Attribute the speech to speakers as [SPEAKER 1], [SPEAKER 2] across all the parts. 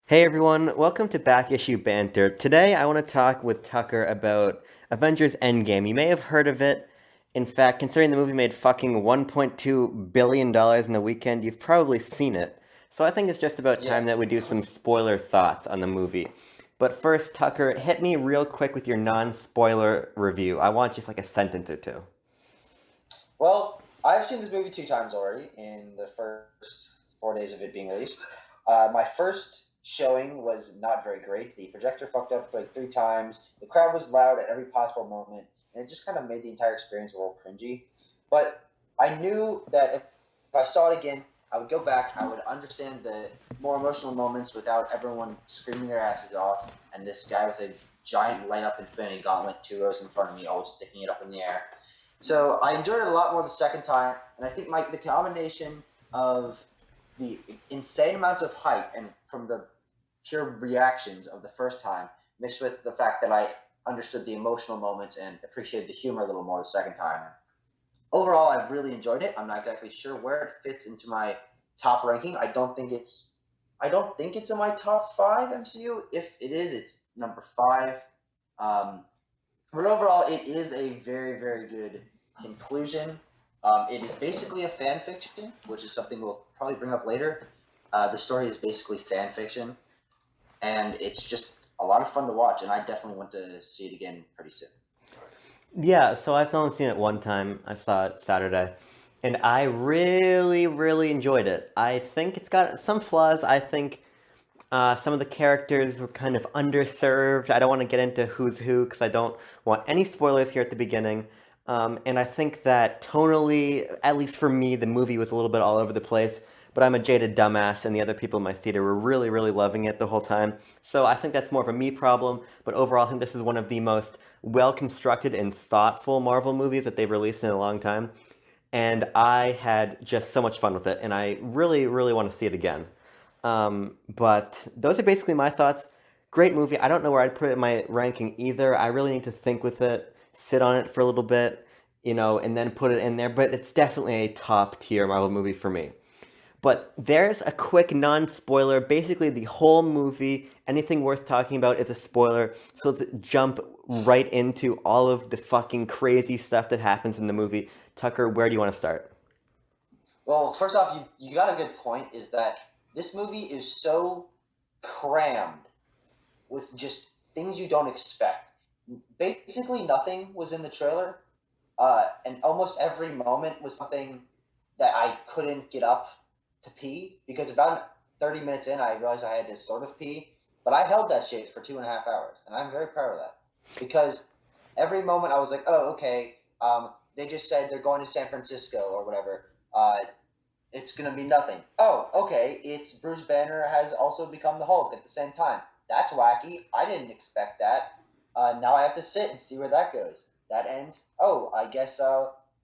[SPEAKER 1] Hey everyone, welcome to Back Issue Banter. Today I want to talk with Tucker about Avengers Endgame. You may have heard of it. In fact, considering the movie made fucking $1.2 billion in a weekend, you've probably seen it. So I think it's just about
[SPEAKER 2] Yeah.
[SPEAKER 1] time that we do some spoiler thoughts on the movie. But first, Tucker, hit me real quick with your non-spoiler review. I want just like a sentence or two.
[SPEAKER 2] Well, I've seen this movie two times already in the first 4 days of it being released. My first showing was not very great. The projector fucked up like three times. The crowd was loud at every possible moment, and it just kind of made the entire experience a little cringy. But I knew that if I saw it again, I would go back. I would understand the more emotional moments without everyone screaming their asses off, and this guy with a giant light up Infinity Gauntlet 2 rows in front of me, always sticking it up in the air. So I enjoyed it a lot more the second time, and I think the combination of the insane amounts of hype and from the pure reactions of the first time, mixed with the fact that I understood the emotional moments and appreciated the humor a little more the second time. Overall, I've really enjoyed it. I'm not exactly sure where it fits into my top ranking. I don't think it's in my top five MCU. If it is, it's number five. Um, but overall, it is a very, very good conclusion. It is basically a fan fiction, which is something we'll probably bring up later. The story is basically fan fiction, and it's just a lot of fun to watch, and I definitely want to see it again pretty soon.
[SPEAKER 1] Yeah, so I've only seen it one time. I saw it Saturday. And I really, really enjoyed it. I think it's got some flaws. I think some of the characters were kind of underserved. I don't want to get into who's who because I don't want any spoilers here at the beginning. And I think that tonally, at least for me, the movie was a little bit all over the place. But I'm a jaded dumbass, and the other people in my theater were really, really loving it the whole time. So I think that's more of a me problem. But overall, I think this is one of the most well constructed and thoughtful Marvel movies that they've released in a long time. And I had just so much fun with it, and I really, really want to see it again. But those are basically my thoughts. Great movie. I don't know where I'd put it in my ranking either. I really need to think with it, sit on it for a little bit, and then put it in there. But it's definitely a top tier Marvel movie for me. But there's a quick non spoiler. Basically, the whole movie, anything worth talking about is a spoiler. So let's jump right into all of the fucking crazy stuff that happens in the movie. Tucker, where do you want to start?
[SPEAKER 2] Well, first off, you got a good point. Is that this movie is so crammed with just things you don't expect. Basically, nothing was in the trailer, and almost every moment was something that I couldn't get up to pee because about 30 minutes in, I realized I had to sort of pee, but I held that shit for 2.5 hours, and I'm very proud of that because every moment I was like, oh, okay, they just said they're going to San Francisco or whatever. It's going to be nothing. Oh, okay, it's Bruce Banner has also become the Hulk at the same time. That's wacky. I didn't expect that. Now I have to sit and see where that goes. That ends. Oh, I guess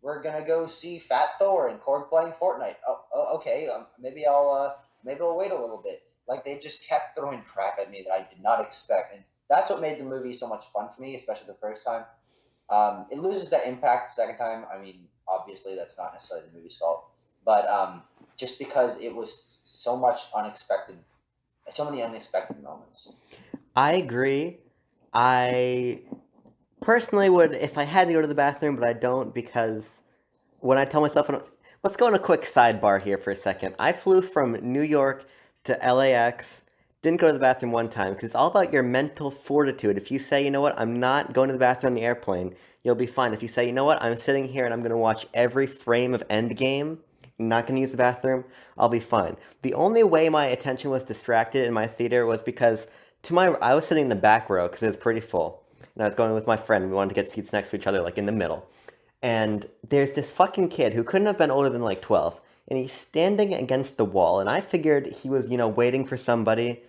[SPEAKER 2] we're gonna go see Fat Thor and Korg playing Fortnite. Oh, okay. Maybe I'll wait a little bit. Like they just kept throwing crap at me that I did not expect, and that's what made the movie so much fun for me, especially the first time. It loses that impact the second time. I mean, obviously that's not necessarily the movie's fault, but just because it was so much unexpected, so many unexpected moments.
[SPEAKER 1] I agree. I personally would, if I had to go to the bathroom, but I don't because when I tell myself, let's go on a quick sidebar here for a second. I flew from New York to LAX, didn't go to the bathroom one time because it's all about your mental fortitude. If you say, you know what, I'm not going to the bathroom on the airplane, you'll be fine. If you say, you know what, I'm sitting here and I'm going to watch every frame of Endgame, not going to use the bathroom, I'll be fine. The only way my attention was distracted in my theater was because I was sitting in the back row because it was pretty full, and I was going with my friend. We wanted to get seats next to each other, like in the middle. And there's this fucking kid who couldn't have been older than like 12, and he's standing against the wall. And I figured he was, waiting for somebody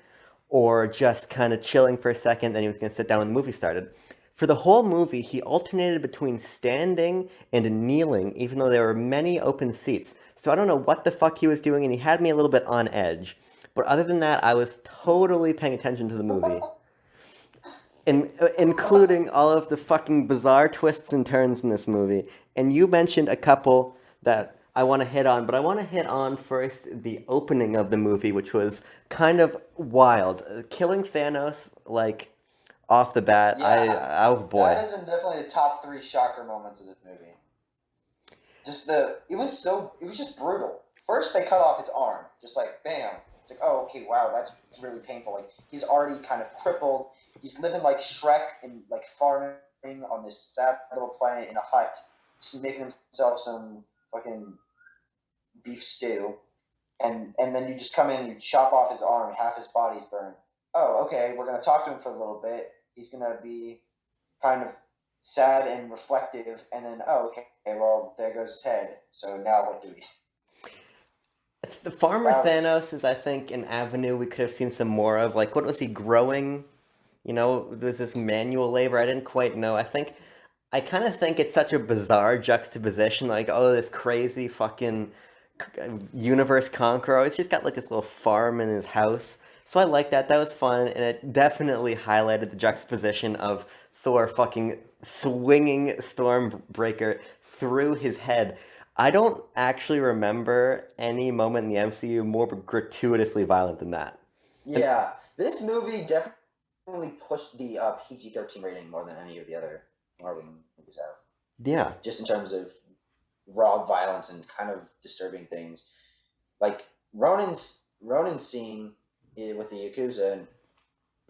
[SPEAKER 1] or just kind of chilling for a second, then he was going to sit down when the movie started. For the whole movie, he alternated between standing and kneeling, even though there were many open seats. So I don't know what the fuck he was doing, and he had me a little bit on edge. But other than that, I was totally paying attention to the movie, including all of the fucking bizarre twists and turns in this movie. And you mentioned a couple that I want to hit on, but I want to hit on first the opening of the movie, which was kind of wild. Killing Thanos, like, off the bat,
[SPEAKER 2] Yeah,
[SPEAKER 1] oh boy.
[SPEAKER 2] that is in definitely the top three shocker moments of this movie. It was just brutal. First, they cut off his arm, just like bam. It's like, oh, okay, wow, that's really painful. Like he's already kind of crippled. He's living like Shrek and like farming on this sad little planet in a hut, just making himself some fucking beef stew, and then you just come in and you chop off his arm, half his body's burned. Oh, okay, we're gonna talk to him for a little bit. He's gonna be kind of sad and reflective, and then oh, okay, well there goes his head. So now what do we?
[SPEAKER 1] The Farmer
[SPEAKER 2] That was
[SPEAKER 1] Thanos is, I think, an avenue we could have seen some more of. Like, what was he growing? You know, was this manual labor? I didn't quite know. I kind of think it's such a bizarre juxtaposition. Like, oh, this crazy fucking universe conqueror. He's just got like this little farm in his house. So I like that. That was fun, and it definitely highlighted the juxtaposition of Thor fucking swinging Stormbreaker through his head. I don't actually remember any moment in the MCU more gratuitously violent than that. And
[SPEAKER 2] yeah. This movie definitely pushed the PG-13 rating more than any of the other Marvel movies have,
[SPEAKER 1] yeah,
[SPEAKER 2] just in terms of raw violence and kind of disturbing things. Like Ronin's scene with the Yakuza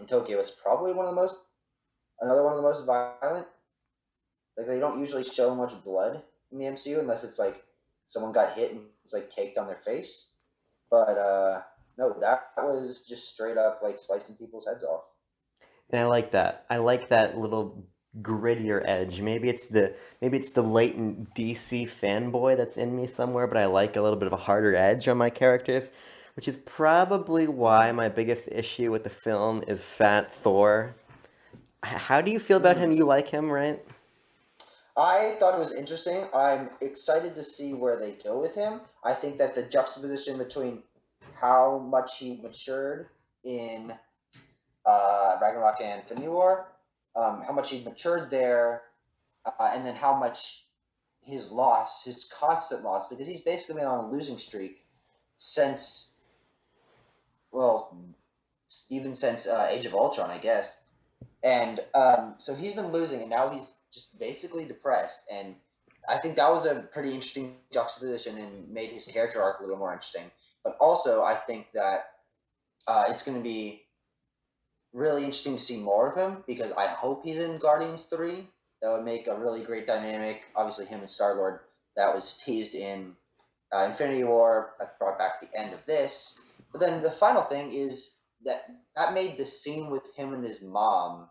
[SPEAKER 2] in Tokyo is probably another one of the most violent. Like they don't usually show much blood in the MCU unless it's like someone got hit and it's like caked on their face. But no, that was just straight up like slicing people's heads off.
[SPEAKER 1] and I like that. I like that little grittier edge. Maybe it's the latent DC fanboy that's in me somewhere, but I like a little bit of a harder edge on my characters, which is probably why my biggest issue with the film is Fat Thor. How do you feel about him?
[SPEAKER 2] Mm.
[SPEAKER 1] You like him, right?
[SPEAKER 2] I thought it was interesting. I'm excited to see where they go with him. I think that the juxtaposition between how much he matured in Ragnarok and Infinity War, how much he matured there, and then how much his constant loss, because he's basically been on a losing streak since, well, even since Age of Ultron, I guess. And so he's been losing, and now he's just basically depressed. And I think that was a pretty interesting juxtaposition and made his character arc a little more interesting. But also, I think that it's going to be really interesting to see more of him because I hope he's in Guardians 3. That would make a really great dynamic. Obviously, him and Star-Lord, that was teased in Infinity War, brought back at the end of this. But then the final thing is that made the scene with him and his mom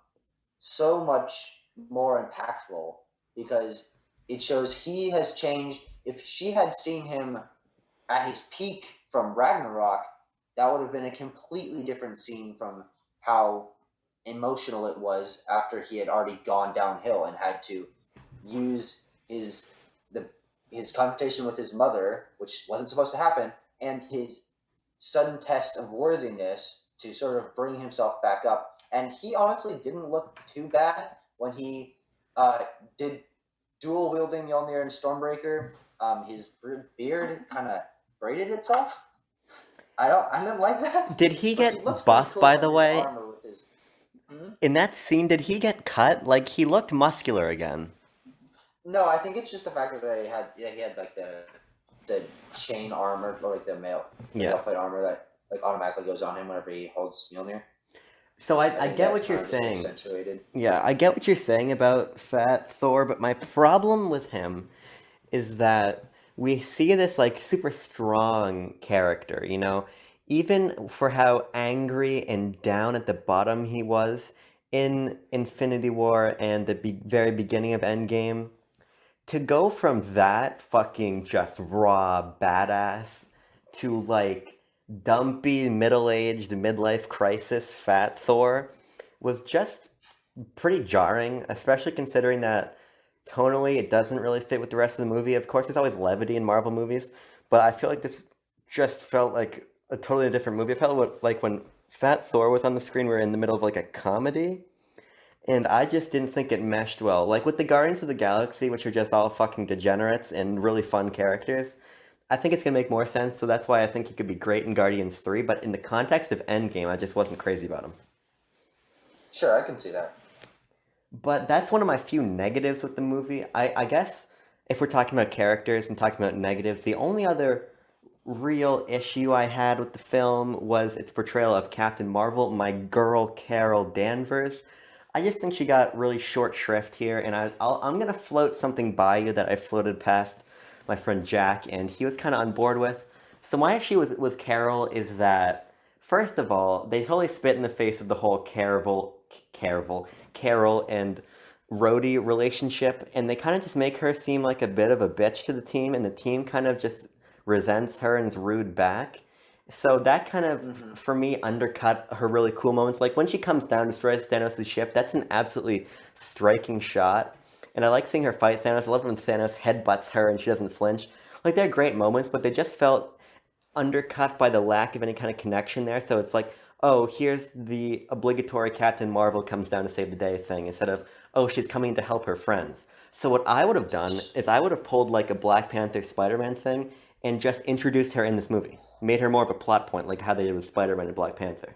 [SPEAKER 2] so much more impactful because it shows he has changed. If she had seen him at his peak from Ragnarok, that would have been a completely different scene from how emotional it was after he had already gone downhill and had to use his confrontation with his mother, which wasn't supposed to happen, and his sudden test of worthiness to sort of bring himself back up. And he honestly didn't look too bad when he did dual wielding Mjolnir and Stormbreaker. His beard kind of braided itself. I didn't like that,
[SPEAKER 1] Did he
[SPEAKER 2] but he
[SPEAKER 1] get
[SPEAKER 2] looked pretty
[SPEAKER 1] buff,
[SPEAKER 2] cool
[SPEAKER 1] by the
[SPEAKER 2] under his
[SPEAKER 1] way?
[SPEAKER 2] armor with his. Hmm?
[SPEAKER 1] In that scene, did he get cut? Like, he looked muscular again.
[SPEAKER 2] No, I think it's just the fact that he had like the chain armor or like the
[SPEAKER 1] Yeah.
[SPEAKER 2] mail plate armor that like automatically goes on him whenever he holds Mjolnir.
[SPEAKER 1] So
[SPEAKER 2] I
[SPEAKER 1] I
[SPEAKER 2] think
[SPEAKER 1] get
[SPEAKER 2] that's
[SPEAKER 1] what you're
[SPEAKER 2] kind of just
[SPEAKER 1] saying.
[SPEAKER 2] accentuated.
[SPEAKER 1] Yeah, I get what you're saying about Fat Thor, but my problem with him is that we see this like super strong character, you know, even for how angry and down at the bottom he was in Infinity War and the very beginning of Endgame, to go from that fucking just raw badass to like dumpy middle-aged midlife crisis Fat Thor was just pretty jarring, especially considering that tonally it doesn't really fit with the rest of the movie. Of course, there's always levity in Marvel movies, but I feel like this just felt like a totally different movie. I felt like when Fat Thor was on the screen, we were in the middle of like a comedy, and I just didn't think it meshed well. Like with the Guardians of the Galaxy, which are just all fucking degenerates and really fun characters, I think it's gonna make more sense, so that's why I think he could be great in Guardians 3, but in the context of Endgame, I just wasn't crazy about him.
[SPEAKER 2] Sure, I can see that.
[SPEAKER 1] But that's one of my few negatives with the movie. I guess if we're talking about characters and talking about negatives, the only other real issue I had with the film was its portrayal of Captain Marvel, my girl Carol Danvers. I just think she got really short shrift here, and I'm gonna float something by you that I floated past my friend Jack, and he was kind of on board with. So my issue with Carol is that, first of all, they totally spit in the face of the whole Carol and Rhodey relationship, and they kind of just make her seem like a bit of a bitch to the team, and the team kind of just resents her and is rude back. So that kind of,
[SPEAKER 2] Hmm.
[SPEAKER 1] for me, undercut her really cool moments. Like when she comes down, destroys Thanos' ship, that's an absolutely striking shot. And I like seeing her fight Thanos. I love when Thanos headbutts her and she doesn't flinch. Like they're great moments, but they just felt undercut by the lack of any kind of connection there. So it's like, oh, here's the obligatory Captain Marvel comes down to save the day thing instead of, oh, she's coming to help her friends. So what I would have done is I would have pulled like a Black Panther Spider-Man thing and just introduced her in this movie. Made her more of a plot point, like how they did with Spider-Man and Black Panther.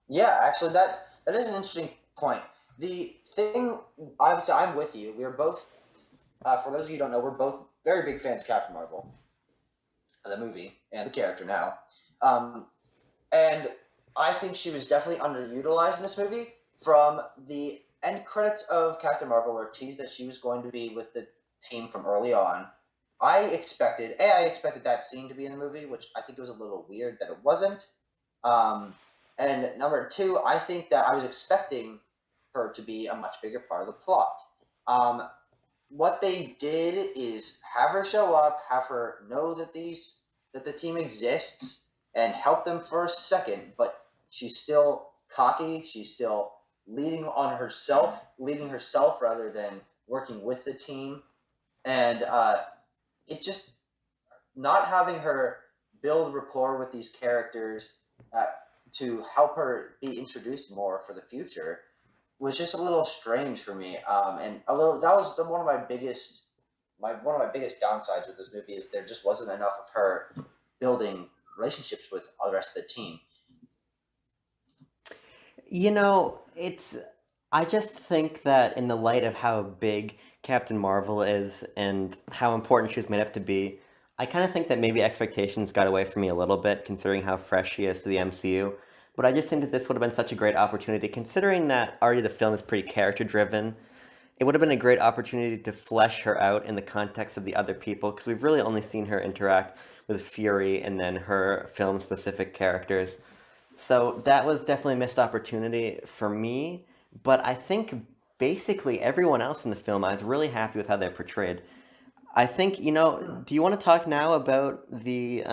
[SPEAKER 2] Yeah, actually, that is an interesting point. The thing, obviously, I'm with you. We are both, for those of you who don't know, we're both very big fans of Captain Marvel, the movie, and the character now. Um, and I think she was definitely underutilized in this movie. From the end credits of Captain Marvel, where it teased that she was going to be with the team from early on, I expected that scene to be in the movie, which I think it was a little weird that it wasn't. Um, and number two, I think that I was expecting her to be a much bigger part of the plot. Um, what they did is have her show up, have her know that the team exists, and help them for a second. But she's still cocky. She's still leading herself rather than working with the team. And it just not having her build rapport with these characters uh, to help her be introduced more for the future was just a little strange for me. And a little that was one of one of my biggest downsides with this movie is there just wasn't enough of her building relationships with all the rest of the team.
[SPEAKER 1] You know, it's. I just think that in the light of how big Captain Marvel is and how important she was made up to be, I kind of think that maybe expectations got away from me a little bit, considering how fresh she is to the MCU. But I just think that this would have been such a great opportunity, considering that already the film is pretty character driven. It would have been a great opportunity to flesh her out in the context of the other people, because we've really only seen her interact with Fury and then her film specific characters. So that was definitely a missed opportunity for me, but I think basically everyone else in the film, I was really happy with how they're portrayed. I think, do you want to talk now about the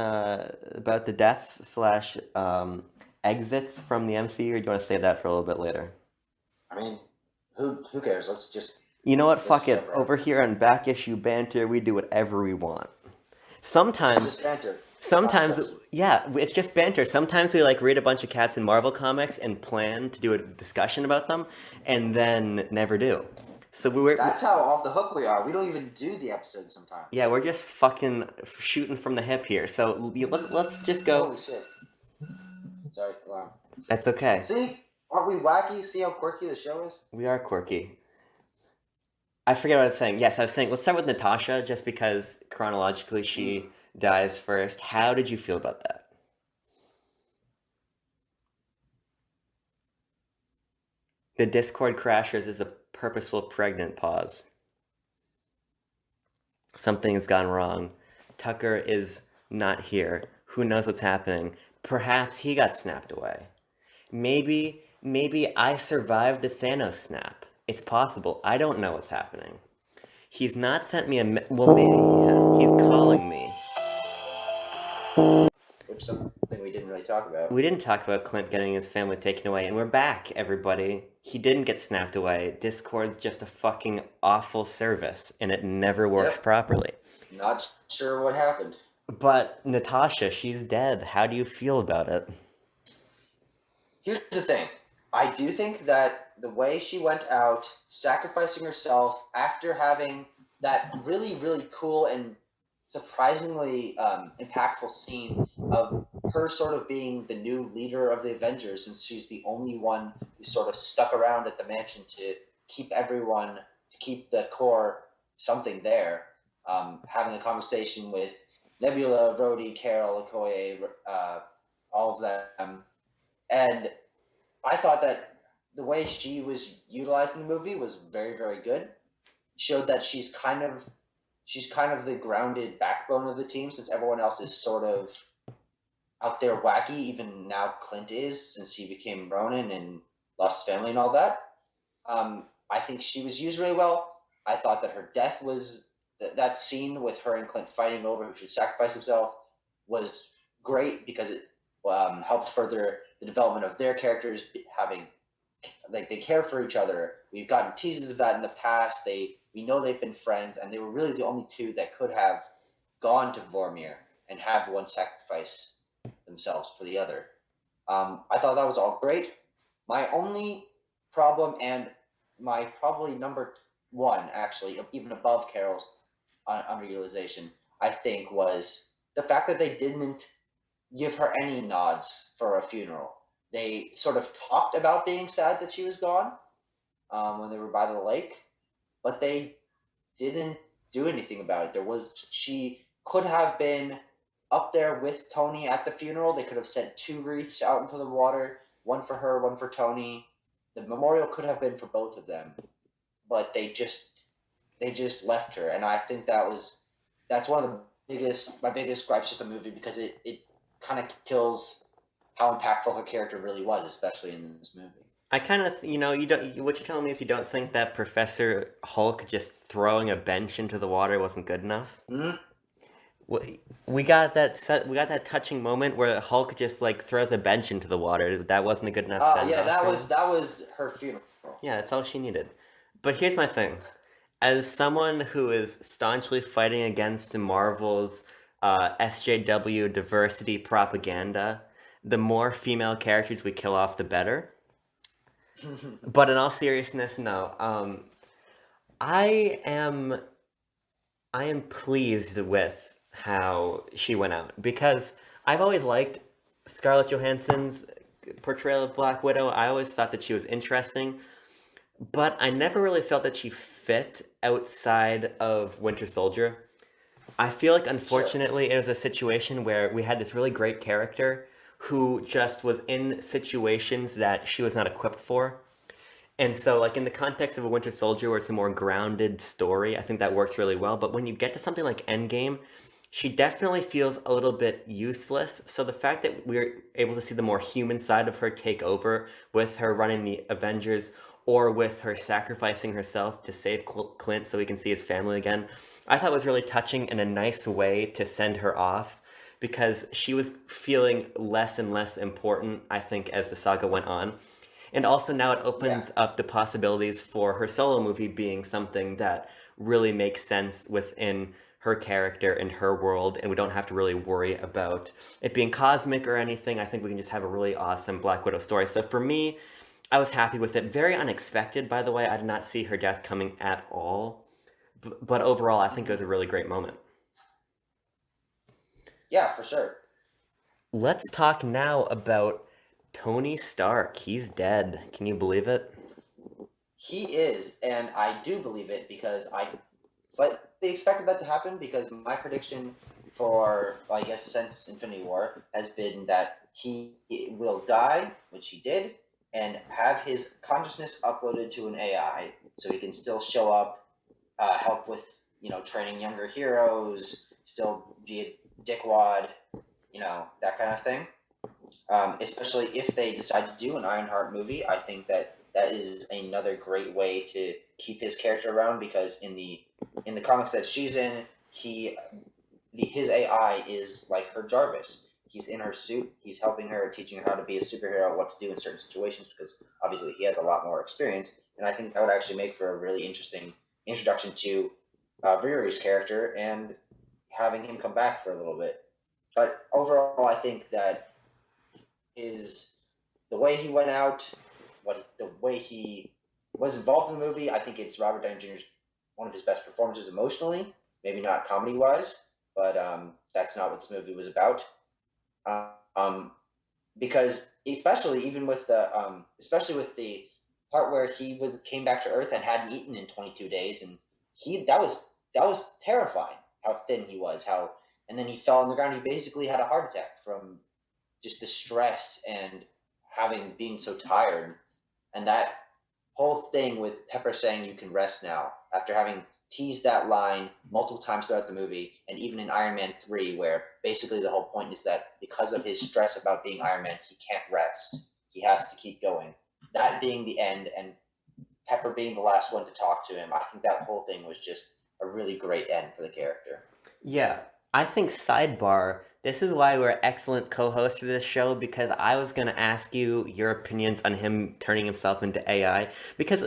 [SPEAKER 1] deaths slash exits from the MCU, or do you want to save that for a little bit later?
[SPEAKER 2] I mean, who cares?
[SPEAKER 1] You know what?
[SPEAKER 2] Let's
[SPEAKER 1] Fuck
[SPEAKER 2] just jump
[SPEAKER 1] it.
[SPEAKER 2] right
[SPEAKER 1] Over
[SPEAKER 2] in.
[SPEAKER 1] here on Back Issue Banter, we do whatever we want.
[SPEAKER 2] This is
[SPEAKER 1] Sometimes
[SPEAKER 2] just banter,
[SPEAKER 1] Sometimes,
[SPEAKER 2] nonsense.
[SPEAKER 1] yeah, it's just banter. Sometimes we like read a bunch of Captain Marvel comics and plan to do a discussion about them, and then never do. So
[SPEAKER 2] That's how off the hook we are. We don't even do the episode sometimes.
[SPEAKER 1] yeah, we're just fucking shooting from the hip here. So let's just go.
[SPEAKER 2] Holy shit! Sorry, alarm.
[SPEAKER 1] That's okay.
[SPEAKER 2] See, aren't we wacky? See how quirky the show is?
[SPEAKER 1] We are quirky. I forget what I was saying. Yes, I was saying let's start with Natasha, just because chronologically she dies first. How did you feel about that? The Discord crashers is a purposeful pregnant pause. Something's gone wrong. Tucker is not here. Who knows what's happening? Perhaps he got snapped away. Maybe I survived the Thanos snap. It's possible. I don't know what's happening. He's not sent me well, maybe he has. He's calling me.
[SPEAKER 2] Which is something we didn't really talk about.
[SPEAKER 1] We didn't talk about Clint getting his family taken away, and we're back, everybody. He didn't get snapped away. Discord's just a fucking awful service, and it never works
[SPEAKER 2] Yep.
[SPEAKER 1] properly.
[SPEAKER 2] Not sure what happened.
[SPEAKER 1] But Natasha, she's dead. How do you feel about it?
[SPEAKER 2] Here's the thing. I do think that the way she went out, sacrificing herself after having that really, really cool and surprisingly impactful scene of her sort of being the new leader of the Avengers, since she's the only one who sort of stuck around at the mansion to keep everyone, to keep the core something there. Having a conversation with Nebula, Rhodey, Carol, Okoye, all of them, and I thought that the way she was utilized in the movie was very, very good. Showed that she's kind of the grounded backbone of the team, since everyone else is sort of out there wacky. Even now, Clint is, since he became Ronin and lost his family and all that. I think she was used really well. I thought that her death was that scene with her and Clint fighting over who should sacrifice himself was great because it helped further the development of their characters having like they care for each other. We've gotten teases of that in the past. We know they've been friends, and they were really the only two that could have gone to Vormir and have one sacrifice themselves for the other. I thought that was all great. My only problem, and my probably number one, actually, even above Carol's underutilization, I think, was the fact that they didn't give her any nods for a funeral. They sort of talked about being sad that she was gone when they were by the lake, but they didn't do anything about it. She could have been up there with Tony at the funeral. They could have sent two wreaths out into the water, one for her, one for Tony. The memorial could have been for both of them, but they just left her, and I think that's one of my biggest gripes with the movie, because it kind of kills how impactful her character really was, especially in this movie.
[SPEAKER 1] I kind of, you don't. What you're telling me is you don't think that Professor Hulk just throwing a bench into the water wasn't good enough.
[SPEAKER 2] Mm-hmm.
[SPEAKER 1] We got that. We got that touching moment where Hulk just like throws a bench into the water. That wasn't a good enough send
[SPEAKER 2] Yeah,
[SPEAKER 1] off.
[SPEAKER 2] that was her funeral.
[SPEAKER 1] Yeah, that's all she needed. But here's my thing: as someone who is staunchly fighting against Marvel's SJW diversity propaganda, the more female characters we kill off, the better. But in all seriousness, no. I am I am pleased with how she went out because I've always liked Scarlett Johansson's portrayal of Black Widow. I always thought that she was interesting, but I never really felt that she fit outside of Winter Soldier. I feel like,
[SPEAKER 2] Sure.
[SPEAKER 1] unfortunately, it was a situation where we had this really great character who just was in situations that she was not equipped for. And so, like, in the context of a Winter Soldier, where it's a more grounded story, I think that works really well. But when you get to something like Endgame, she definitely feels a little bit useless. So the fact that we're able to see the more human side of her take over with her running the Avengers or with her sacrificing herself to save Clint so we can see his family again, I thought was really touching and a nice way to send her off because she was feeling less and less important, I think, as the saga went on. And also now it
[SPEAKER 2] Yeah.
[SPEAKER 1] opens up the possibilities for her solo movie being something that really makes sense within her character and her world, and we don't have to really worry about it being cosmic or anything. I think we can just have a really awesome Black Widow story. So for me, I was happy with it. Very unexpected, by the way. I did not see her death coming at all. But overall, I think it was a really great moment.
[SPEAKER 2] Yeah, for sure.
[SPEAKER 1] Let's talk now about Tony Stark. He's dead. Can you believe it?
[SPEAKER 2] He is, and I do believe it because I slightly expected that to happen because my prediction for, I guess, since Infinity War has been that he will die, which he did, and have his consciousness uploaded to an AI so he can still show up, help with, training younger heroes, still be a dickwad, that kind of thing. Especially if they decide to do an Ironheart movie, I think that is another great way to keep his character around because in the comics that she's in, his AI is like her Jarvis. He's in her suit. He's helping her, teaching her how to be a superhero, what to do in certain situations because obviously he has a lot more experience. And I think that would actually make for a really interesting introduction to Riri's character and having him come back for a little bit. But overall, I think that is the way he went out, the way he was involved in the movie. I think it's Robert Downey Jr.'s one of his best performances emotionally, maybe not comedy wise. but that's not what this movie was about. Um, because especially even with the part where came back to Earth and hadn't eaten in 22 days, and that was terrifying. How thin he was, and then he fell on the ground. He basically had a heart attack from just the stress and being so tired, and that whole thing with Pepper saying you can rest now after having teased that line multiple times throughout the movie, and even in Iron Man 3, where basically the whole point is that because of his stress about being Iron Man, he can't rest. He has to keep going. That being the end, and Pepper being the last one to talk to him, I think that whole thing was just a really great end for the character.
[SPEAKER 1] Yeah, I think sidebar, this is why we're excellent co-hosts for this show because I was going to ask you your opinions on him turning himself into AI. Because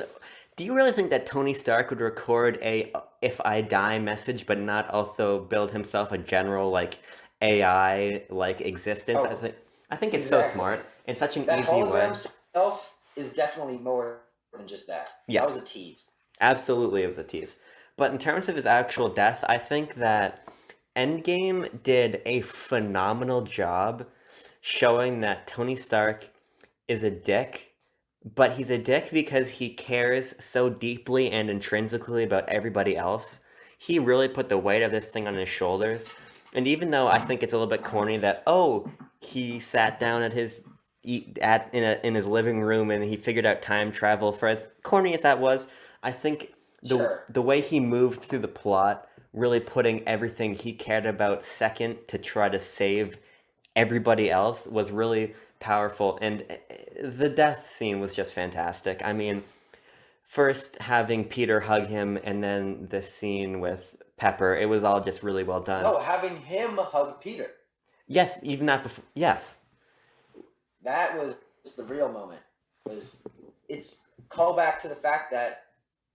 [SPEAKER 1] do you really think that Tony Stark would record a "if I die" message but not also build himself a general like AI like existence?
[SPEAKER 2] Oh,
[SPEAKER 1] I think it's so
[SPEAKER 2] exactly.
[SPEAKER 1] smart in such an
[SPEAKER 2] That
[SPEAKER 1] easy
[SPEAKER 2] hologram
[SPEAKER 1] way.
[SPEAKER 2] self is definitely more than just that. That was
[SPEAKER 1] Yes.
[SPEAKER 2] a tease.
[SPEAKER 1] Absolutely, it was a tease. But in terms of his actual death, I think that Endgame did a phenomenal job showing that Tony Stark is a dick, but he's a dick because he cares so deeply and intrinsically about everybody else. He really put the weight of this thing on his shoulders. And even though I think it's a little bit corny that, oh, he sat down at his in his living room and he figured out time travel, for as corny as that was, I think
[SPEAKER 2] Sure.
[SPEAKER 1] the way he moved through the plot, really putting everything he cared about second to try to save everybody else was really powerful, and the death scene was just fantastic. I mean, first having Peter hug him and then the scene with Pepper, it was all just really well done.
[SPEAKER 2] No, having him hug Peter.
[SPEAKER 1] Yes, even that before. Yes.
[SPEAKER 2] That was the real moment. Was It's callback to the fact that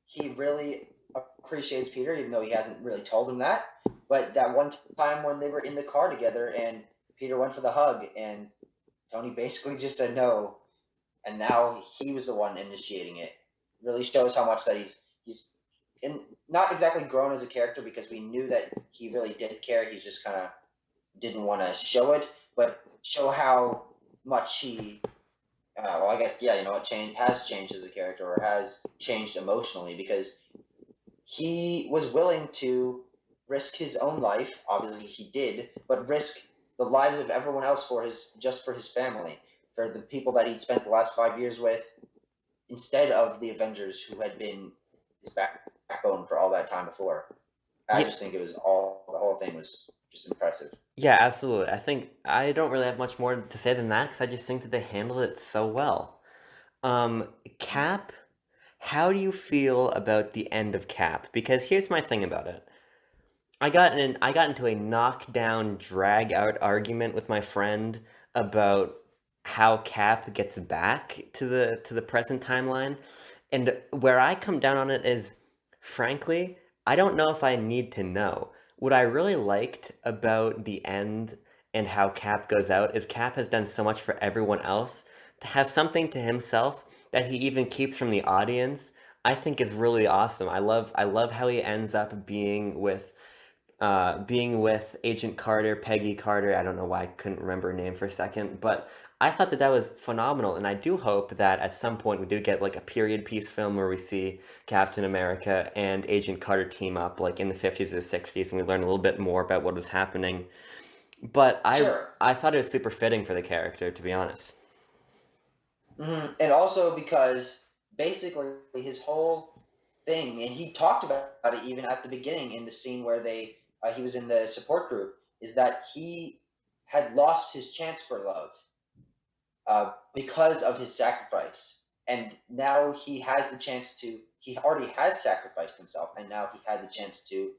[SPEAKER 2] he really appreciates Peter, even though he hasn't really told him that. But that one time when they were in the car together and Peter went for the hug and Tony basically just said no, and now he was the one initiating it. Really shows how much that he's in, not exactly grown as a character, because we knew that he really did care. He just kind of didn't want to show it, but show how much he. Well, I guess yeah, has changed as a character, or has changed emotionally, because he was willing to risk his own life. Obviously, he did, but risk the lives of everyone else for his family, for the people that he'd spent the last 5 years with, instead of the Avengers, who had been his backbone for all that time before. I
[SPEAKER 1] Yeah,
[SPEAKER 2] just think the whole thing was just impressive.
[SPEAKER 1] yeah, absolutely. I think I don't really have much more to say than that because I just think that they handled it so well. Cap, how do you feel about the end of Cap? Because here's my thing about it. I got into a knockdown, drag out argument with my friend about how Cap gets back to the present timeline. And where I come down on it is, frankly, I don't know if I need to know. What I really liked about the end and how Cap goes out is Cap has done so much for everyone else. To have something to himself that he even keeps from the audience, I think is really awesome. I love how he ends up being with Agent Carter, Peggy Carter. I don't know why I couldn't remember her name for a second, but I thought that that was phenomenal, and I do hope that at some point we do get like a period piece film where we see Captain America and Agent Carter team up, like in the 50s or the 60s, and we learn a little bit more about what was happening. But
[SPEAKER 2] Sure.
[SPEAKER 1] I thought it was super fitting for the character, to be honest.
[SPEAKER 2] And also because basically his whole thing, and he talked about it even at the beginning in the scene where he was in the support group, is that he had lost his chance for love, because of his sacrifice. And now he has the chance to. He already has sacrificed himself, and now he had the chance to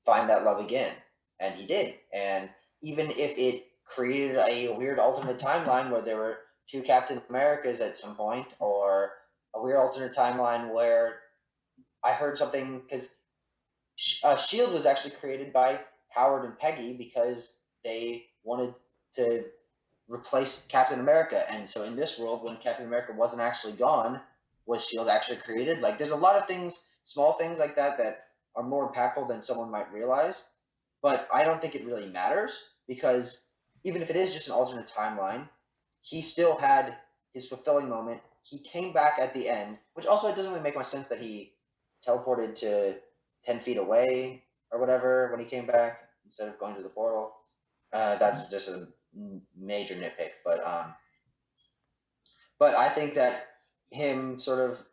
[SPEAKER 2] find that love again, and he did. And even if it created a weird alternate timeline where there were two Captain Americas at some point, or a weird alternate timeline where I heard something, because Shield was actually created by Howard and Peggy because they wanted to replace Captain America. And so in this world, when Captain America wasn't actually gone, was Shield actually created? Like, there's a lot of things, small things like that, that are more impactful than someone might realize. but I don't think it really matters because even if it is just an alternate timeline, he still had his fulfilling moment. He came back at the end, which also it doesn't really make much sense that he teleported to 10 feet away or whatever when he came back instead of going to the portal. That's just a major nitpick, but I think that him sort of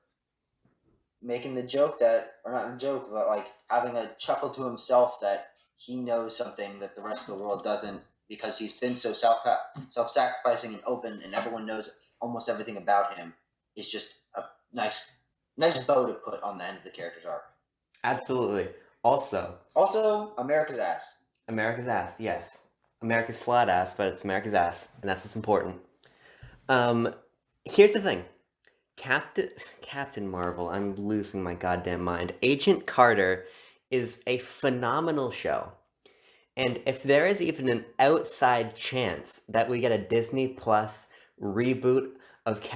[SPEAKER 2] making the joke that, or not a joke, but like having a chuckle to himself that he knows something that the rest of the world doesn't because he's been so self-sacrificing and open, and everyone knows almost everything about him. Is just a nice bow to put on the end of the character's arc.
[SPEAKER 1] Absolutely. Also,
[SPEAKER 2] Also, America's ass.
[SPEAKER 1] America's ass, yes. America's flat ass, but it's America's ass, and that's what's important. Um, Here's the thing. Captain Marvel, I'm losing my goddamn mind. Agent Carter is a phenomenal show. And if there is even an outside chance that we get a Disney Plus reboot of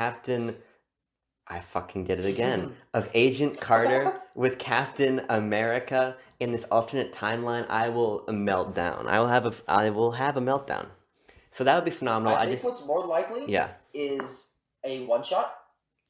[SPEAKER 1] I fucking did it again, of Agent Carter with Captain America in this alternate timeline, I will melt down. I will have a meltdown. So that would be phenomenal.
[SPEAKER 2] I think what's more likely
[SPEAKER 1] yeah,
[SPEAKER 2] is a one shot.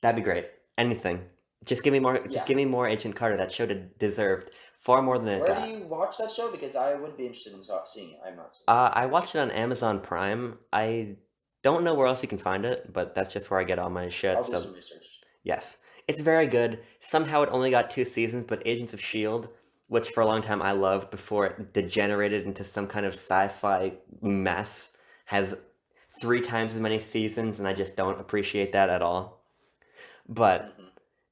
[SPEAKER 1] that'd be great. Anything. Just give me more. Just give me more Agent Carter. That show deserved far more than it
[SPEAKER 2] Where
[SPEAKER 1] got.
[SPEAKER 2] do you watch that show? Because I would be interested in seeing it. I'm not seeing
[SPEAKER 1] I watched it on Amazon Prime. I don't know where else you can find it, but that's just where I get all my shit.
[SPEAKER 2] I'll do some research.
[SPEAKER 1] Yes, it's very good. Somehow it only got 2 seasons, but Agents of S.H.I.E.L.D., which for a long time I loved before it degenerated into some kind of sci-fi mess, has 3 times as many seasons, and I just don't appreciate that at all. But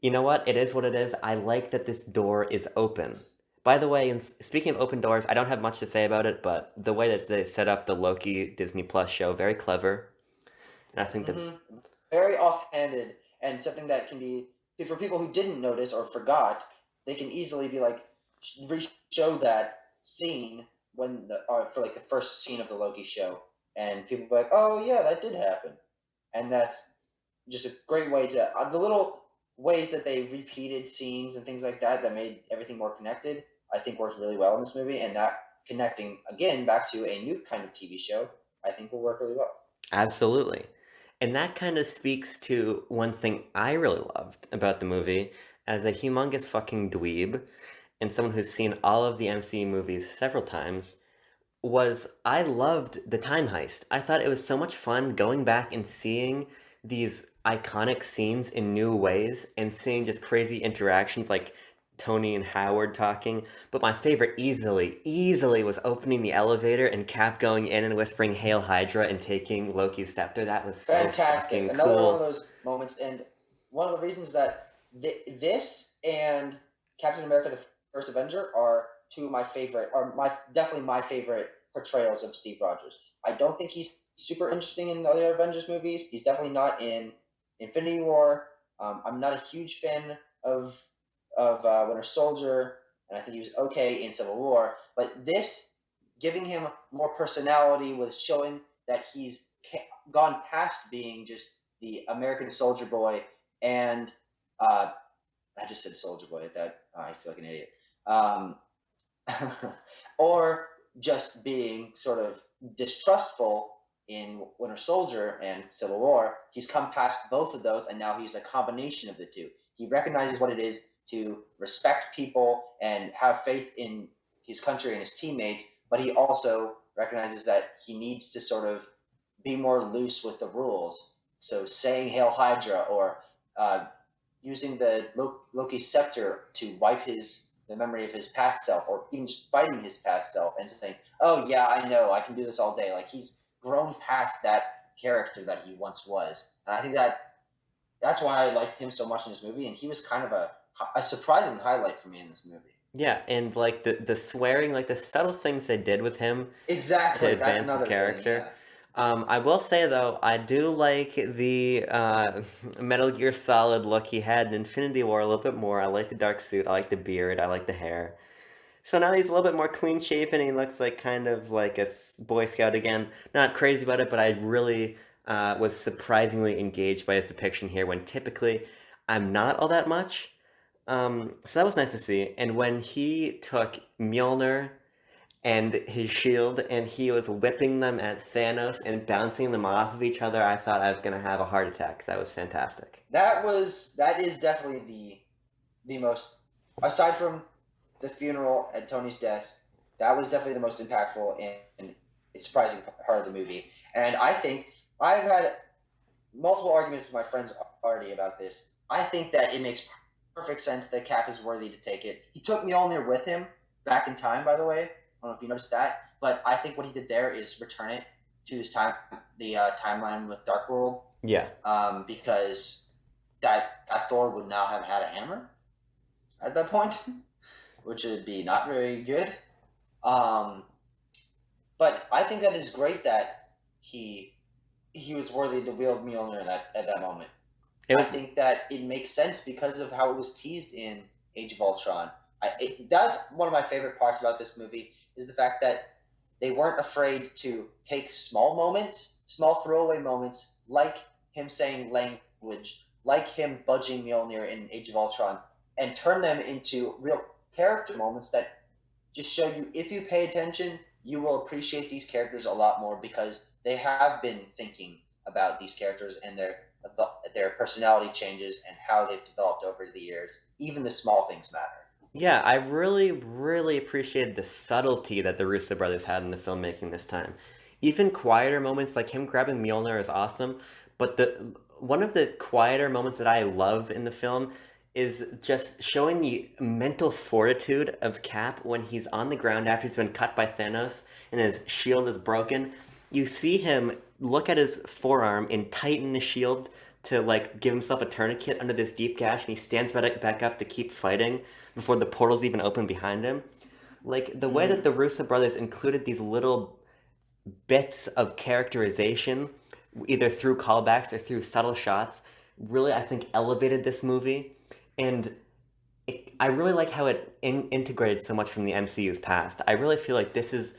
[SPEAKER 1] you know what? It is what it is. I like that this door is open. By the way, and speaking of open doors, I don't have much to say about it, but the way that they set up the Loki Disney Plus show, very clever. And I think that
[SPEAKER 2] very offhanded, and something that can be, for people who didn't notice or forgot, they can easily be like, re-show that scene when for like the first scene of the Loki show, and people be like, oh yeah, that did happen. And that's just a great way to, the little ways that they repeated scenes and things like that made everything more connected, I think works really well in this movie, and that connecting again back to a new kind of TV show, I think will work really well.
[SPEAKER 1] absolutely. And that kind of speaks to one thing I really loved about the movie as a humongous fucking dweeb and someone who's seen all of the MCU movies several times was I loved the time heist. I thought it was so much fun going back and seeing these iconic scenes in new ways and seeing just crazy interactions like Tony and Howard talking. But my favorite easily was opening the elevator and Cap going in and whispering "Hail Hydra" and taking Loki's scepter. That was so
[SPEAKER 2] fantastic.
[SPEAKER 1] fucking
[SPEAKER 2] Another
[SPEAKER 1] cool.
[SPEAKER 2] one of those moments, and one of the reasons that this and Captain America: The First Avenger are two of my favorite, definitely my favorite portrayals of Steve Rogers. I don't think he's super interesting in the other Avengers movies. He's definitely not in Infinity War. I'm not a huge fan of Winter Soldier, and I think he was okay in Civil War. But this, giving him more personality, with showing that he's gone past being just the American soldier boy, and I just said soldier boy at that. I feel like an idiot. Or just being sort of distrustful in Winter Soldier and Civil War. He's come past both of those, and now he's a combination of the two. He recognizes what it is to respect people and have faith in his country and his teammates, but he also recognizes that he needs to sort of be more loose with the rules. So saying "Hail Hydra" or using the Loki scepter to wipe the memory of his past self, or even just fighting his past self and saying, "Oh yeah, I know, I can do this all day." Like, he's grown past that character that he once was, and I think that's why I liked him so much in this movie. And he was kind of a surprising highlight for me in this movie.
[SPEAKER 1] Yeah, and like the swearing, like the subtle things they did with him
[SPEAKER 2] Exactly,
[SPEAKER 1] to advance his character. I will say though, I do like the Metal Gear Solid look he had in Infinity War a little bit more. I like the dark suit, I like the beard, I like the hair. So now he's a little bit more clean shaven. He looks like kind of like a Boy Scout again. Not crazy about it, but I really was surprisingly engaged by his depiction here when typically I'm not all that much. So that was nice to see. And when he took Mjolnir and his shield, and he was whipping them at Thanos and bouncing them off of each other. I thought I was gonna have a heart attack 'cause that was fantastic.
[SPEAKER 2] That is definitely the most, aside from the funeral and Tony's death, that was definitely the most impactful and surprising part of the movie. And I think I've had multiple arguments with my friends already about this. I think that it makes perfect sense that Cap is worthy to take it. He took Mjolnir with him back in time, by the way. I don't know if you noticed that, but I think what he did there is return it to his timeline with Dark World.
[SPEAKER 1] Yeah.
[SPEAKER 2] Because that Thor would now have had a hammer at that point, which would be not very good. But I think that is great that he was worthy to wield Mjolnir at that moment. I think that it makes sense because of how it was teased in Age of Ultron. That's one of my favorite parts about this movie is the fact that they weren't afraid to take small moments, small throwaway moments, like him saying language, like him budging Mjolnir in Age of Ultron, and turn them into real character moments that just show you, if you pay attention, you will appreciate these characters a lot more because they have been thinking about these characters and their personality changes and how they've developed over the years. Even the small things matter.
[SPEAKER 1] Yeah, I really, really appreciated the subtlety that the Russo brothers had in the filmmaking this time. Even quieter moments like him grabbing Mjolnir is awesome, but the one of the quieter moments that I love in the film is just showing the mental fortitude of Cap when he's on the ground after he's been cut by Thanos and his shield is broken. You see him look at his forearm and tighten the shield to like give himself a tourniquet under this deep gash, and he stands back up to keep fighting before the portals even open behind him. Like the way that the Russo brothers included these little bits of characterization, either through callbacks or through subtle shots, really I think elevated this movie, and I really like how it integrated so much from the MCU's past. I really feel like this is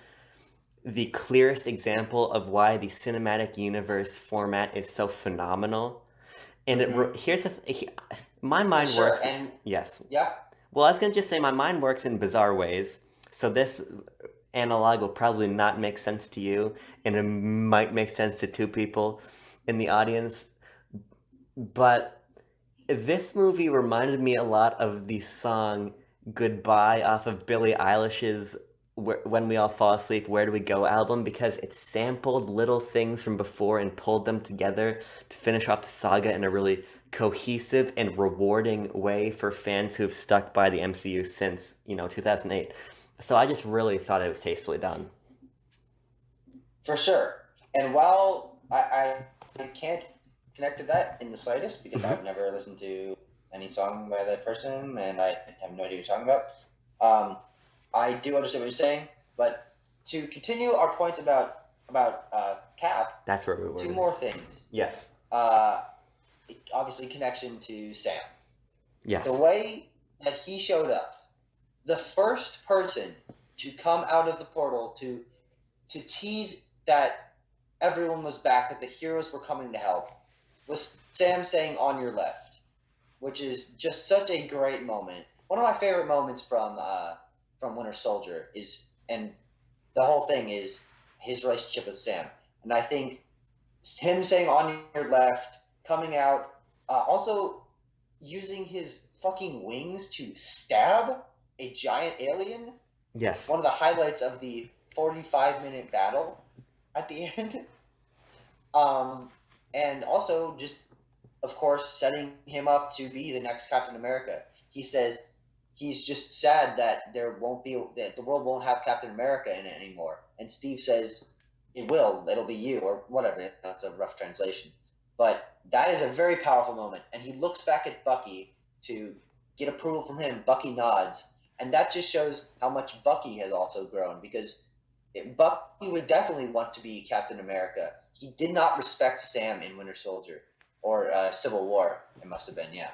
[SPEAKER 1] the clearest example of why the cinematic universe format is so phenomenal. And here's my mind
[SPEAKER 2] Sure,
[SPEAKER 1] works.
[SPEAKER 2] and
[SPEAKER 1] Yes.
[SPEAKER 2] yeah,
[SPEAKER 1] Well, I was gonna just say my mind works in bizarre ways. So this analog will probably not make sense to you, and it might make sense to two people in the audience. But this movie reminded me a lot of the song "Goodbye" off of Billie Eilish's "When We All Fall Asleep, Where Do We Go" album, because it sampled little things from before and pulled them together to finish off the saga in a really cohesive and rewarding way for fans who've stuck by the MCU since 2008. So I just really thought it was tastefully done.
[SPEAKER 2] for sure. And while I can't connect to that in the slightest because I've never listened to any song by that person and I have no idea what you're talking about, I do understand what you're saying. But to continue our points about Cap,
[SPEAKER 1] That's where we were.
[SPEAKER 2] two more things.
[SPEAKER 1] Yes.
[SPEAKER 2] Obviously, connection to Sam.
[SPEAKER 1] Yes.
[SPEAKER 2] The way that he showed up, the first person to come out of the portal to tease that everyone was back, that the heroes were coming to help, was Sam saying "on your left," which is just such a great moment. One of my favorite moments from Winter Soldier is, and the whole thing is his relationship with Sam. And I think him saying "on your left," coming out, also using his fucking wings to stab a giant alien.
[SPEAKER 1] Yes.
[SPEAKER 2] One of the highlights of the 45-minute battle at the end. And also just, of course, setting him up to be the next Captain America. He says he's just sad that the world won't have Captain America in it anymore. And Steve says it will. It'll be you or whatever. That's a rough translation. But that is a very powerful moment. And he looks back at Bucky to get approval from him. Bucky nods. And that just shows how much Bucky has also grown, because Bucky would definitely want to be Captain America. He did not respect Sam in Winter Soldier, or Civil War, it must have been, yeah.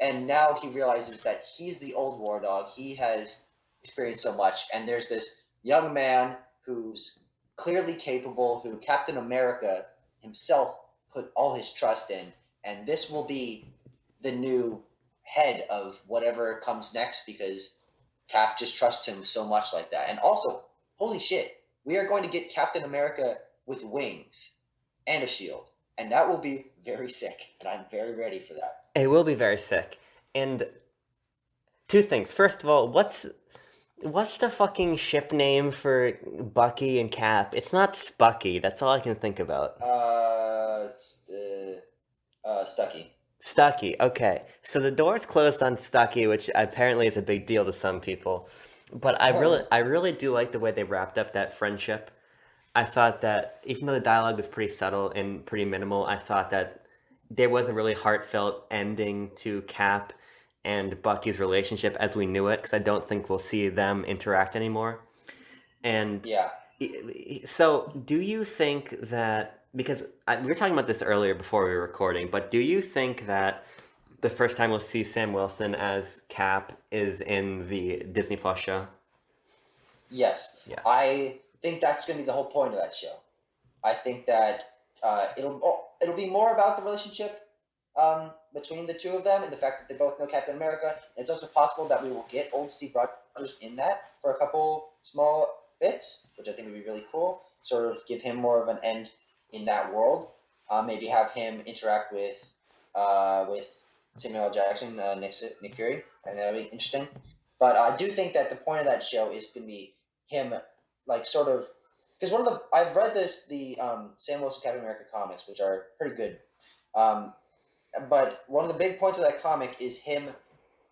[SPEAKER 2] And now he realizes that he's the old war dog. He has experienced so much, and there's this young man who's clearly capable, who Captain America himself put all his trust in, and this will be the new head of whatever comes next, because Cap just trusts him so much like that. And also, holy shit, we are going to get Captain America with wings and a shield, and that will be very sick. And I'm very ready for that.
[SPEAKER 1] It will be very sick. And two things. First of all, what's the fucking ship name for Bucky and Cap? It's not Spucky. That's all I can think about.
[SPEAKER 2] Stucky.
[SPEAKER 1] Stucky. Okay. So the door's closed on Stucky, which apparently is a big deal to some people. But I really do like the way they wrapped up that friendship. I thought that even though the dialogue was pretty subtle and pretty minimal, I thought that there was a really heartfelt ending to Cap and Bucky's relationship as we knew it, because I don't think we'll see them interact anymore. And
[SPEAKER 2] Yeah.
[SPEAKER 1] so, do you think that, because we were talking about this earlier before we were recording, but do you think that the first time we'll see Sam Wilson as Cap is in the Disney Plus show?
[SPEAKER 2] Yes.
[SPEAKER 1] Yeah.
[SPEAKER 2] I think that's going to be the whole point of that show. I think that it'll be more about the relationship between the two of them and the fact that they both know Captain America. And it's also possible that we will get old Steve Rogers in that for a couple small bits, which I think would be really cool. Sort of give him more of an end in that world. Maybe have him interact with Samuel L. Jackson, Nick Fury, and that'd be interesting. But I do think that the point of that show is going to be him, like, sort of, because I've read the Sam Wilson Captain America comics, which are pretty good. But one of the big points of that comic is him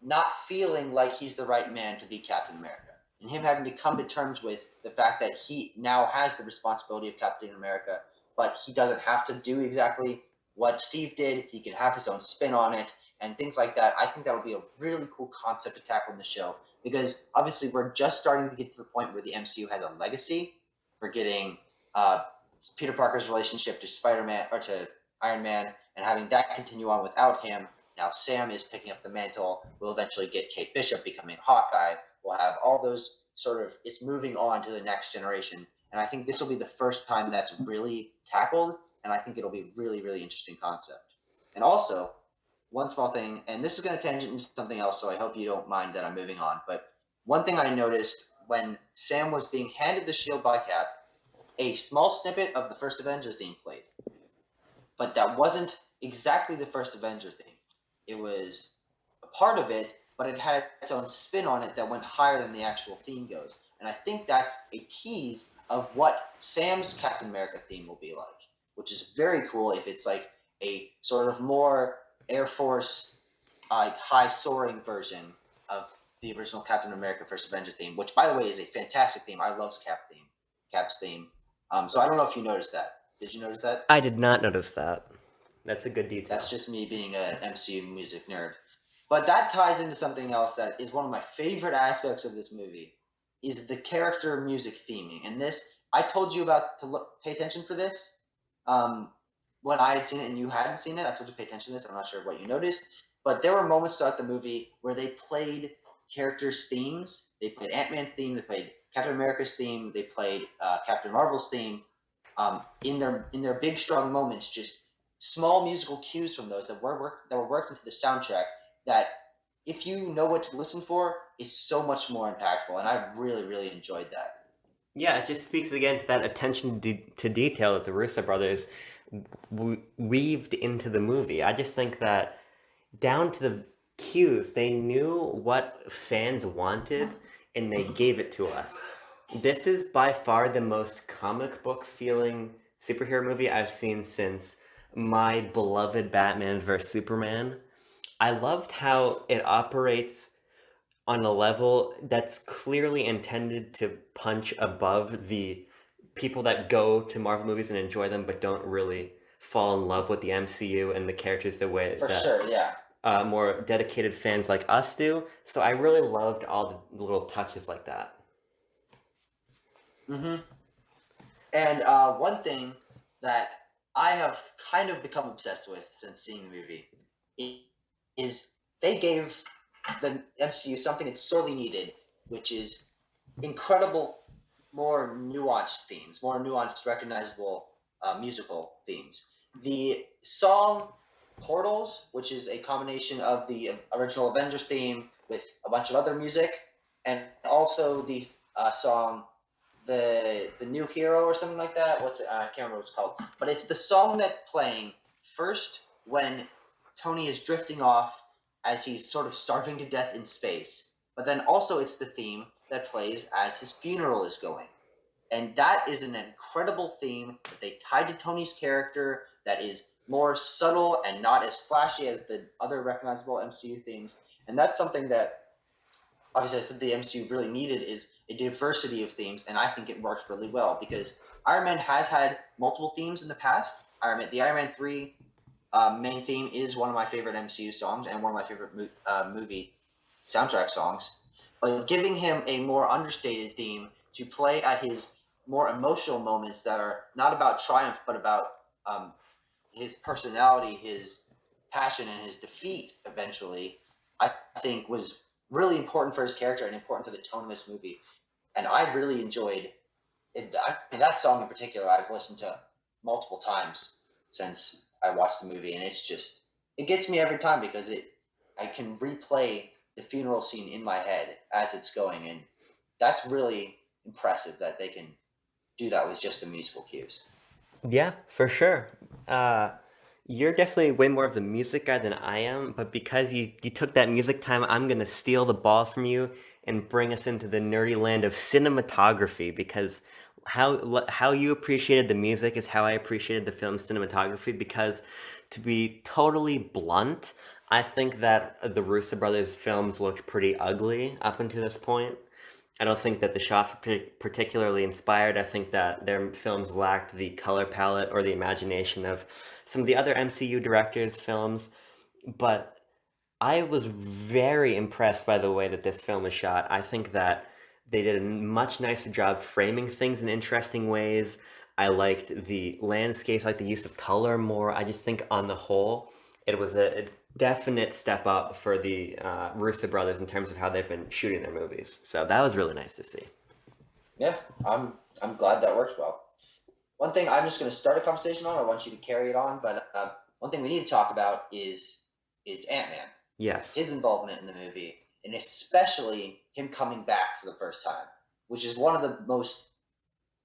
[SPEAKER 2] not feeling like he's the right man to be Captain America, and him having to come to terms with the fact that he now has the responsibility of Captain America, but he doesn't have to do exactly what Steve did. He can have his own spin on it and things like that. I think that'll be a really cool concept to tackle in the show, because obviously we're just starting to get to the point where the MCU has a legacy. We're getting Peter Parker's relationship to Spider-Man or to Iron Man, and having that continue on without him. Now Sam is picking up the mantle. We'll eventually get Kate Bishop becoming Hawkeye. We'll have all those sort of, it's moving on to the next generation. And I think this will be the first time that's really tackled, and I think it'll be really, really interesting concept. And also, one small thing, and this is going to tangent into something else, so I hope you don't mind that I'm moving on, but one thing I noticed when Sam was being handed the shield by Cap, a small snippet of the first Avenger theme played. But that wasn't exactly the first Avenger theme. It was a part of it, but it had its own spin on it that went higher than the actual theme goes. And I think that's a tease of what Sam's Captain America theme will be like, which is very cool if it's like a sort of more Air Force high soaring version of the original Captain America First Avenger theme, which, by the way, is a fantastic theme. I love Cap's theme. So I don't know if you noticed that. Did you notice that?
[SPEAKER 1] I did not notice that. That's a good detail.
[SPEAKER 2] That's just me being an MCU music nerd. But that ties into something else that is one of my favorite aspects of this movie, is the character music theming. And this, I told you about to pay attention for this when I had seen it and you hadn't seen it. I told you to pay attention to this. I'm not sure what you noticed. But there were moments throughout the movie where they played characters' themes. They played Ant-Man's theme. They played Captain America's theme. They played Captain Marvel's theme. In their big strong moments, just small musical cues from those that were worked into the soundtrack, that if you know what to listen for, it's so much more impactful, and I really, really enjoyed that.
[SPEAKER 1] Yeah, it just speaks again to that attention to detail that the Russo brothers weaved into the movie. I just think that down to the cues, they knew what fans wanted, and they gave it to us. This is by far the most comic book feeling superhero movie I've seen since my beloved Batman vs. Superman. I loved how it operates on a level that's clearly intended to punch above the people that go to Marvel movies and enjoy them but don't really fall in love with the MCU and the characters the way
[SPEAKER 2] For
[SPEAKER 1] that
[SPEAKER 2] sure, yeah.
[SPEAKER 1] more dedicated fans like us do. So I really loved all the little touches like that.
[SPEAKER 2] Mm-hmm. And one thing that I have kind of become obsessed with since seeing the movie is they gave the MCU something it sorely needed, which is incredible, more nuanced themes, more nuanced, recognizable musical themes. The song Portals, which is a combination of the original Avengers theme with a bunch of other music, and also the song the new hero or something like that. What's it? I can't remember what it's called, but it's the song that playing first when Tony is drifting off as he's sort of starving to death in space. But then also it's the theme that plays as his funeral is going. And that is an incredible theme that they tied to Tony's character that is more subtle and not as flashy as the other recognizable MCU themes. And that's something that obviously I said the MCU really needed is a diversity of themes, and I think it works really well because Iron Man has had multiple themes in the past. The Iron Man 3 main theme is one of my favorite MCU songs and one of my favorite movie soundtrack songs. But giving him a more understated theme to play at his more emotional moments that are not about triumph, but about his personality, his passion, and his defeat eventually, I think was really important for his character and important to the tone of this movie. And I really enjoyed it. I mean, that song in particular, I've listened to multiple times since I watched the movie, and it gets me every time because I can replay the funeral scene in my head as it's going, and that's really impressive that they can do that with just the musical cues.
[SPEAKER 1] Yeah, for sure. Uh, you're definitely way more of the music guy than I am, but because you took that music time, I'm gonna steal the ball from you and bring us into the nerdy land of cinematography because how you appreciated the music is how I appreciated the film's cinematography because to be totally blunt, I think that the Russo brothers films looked pretty ugly up until this point. I don't think that the shots were particularly inspired. I think that their films lacked the color palette or the imagination of some of the other MCU directors' films. But I was very impressed by the way that this film was shot. I think that they did a much nicer job framing things in interesting ways. I liked the landscapes, I liked the use of color more. I just think on the whole, it was a definite step up for the Russo brothers in terms of how they've been shooting their movies. So that was really nice to see.
[SPEAKER 2] Yeah, I'm glad that works well. One thing I'm just going to start a conversation on. I want you to carry it on, but one thing we need to talk about is Ant Man,
[SPEAKER 1] Yes.
[SPEAKER 2] his involvement in the movie, and especially him coming back for the first time, which is one of the most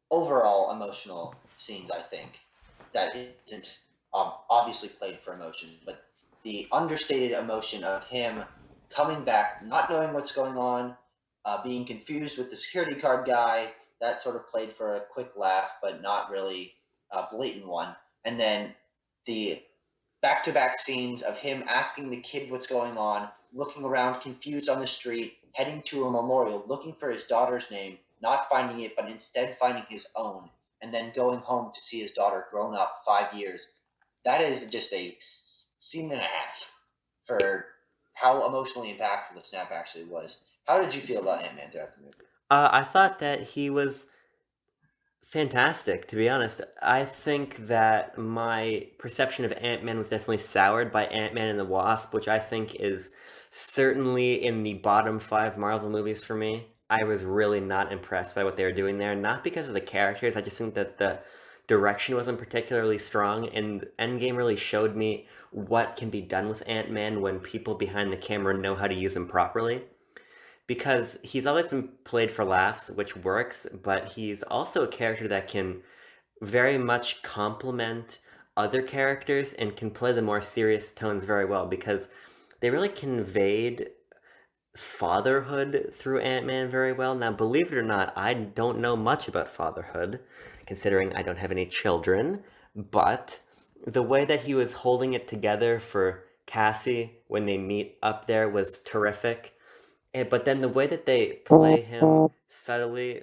[SPEAKER 2] overall emotional scenes I think that isn't obviously played for emotion, but the understated emotion of him coming back, not knowing what's going on, being confused with the security card guy, that sort of played for a quick laugh, but not really a blatant one. And then the back to back scenes of him asking the kid what's going on, looking around confused on the street, heading to a memorial, looking for his daughter's name, not finding it, but instead finding his own, and then going home to see his daughter grown up 5 years. That is just a scene and a half for how emotionally impactful the snap actually was. How did you feel about Ant Man throughout the movie?
[SPEAKER 1] I thought that he was fantastic, to be honest. I think that my perception of Ant-Man was definitely soured by Ant-Man and the Wasp, which I think is certainly in the bottom five Marvel movies for me. I was really not impressed by what they were doing there, not because of the characters, I just think that the direction wasn't particularly strong, and Endgame really showed me what can be done with Ant-Man when people behind the camera know how to use him properly because he's always been played for laughs, which works, but he's also a character that can very much complement other characters and can play the more serious tones very well because they really conveyed fatherhood through Ant-Man very well. Now, believe it or not, I don't know much about fatherhood, considering I don't have any children, but the way that he was holding it together for Cassie when they meet up there was terrific. But then the way that they play him subtly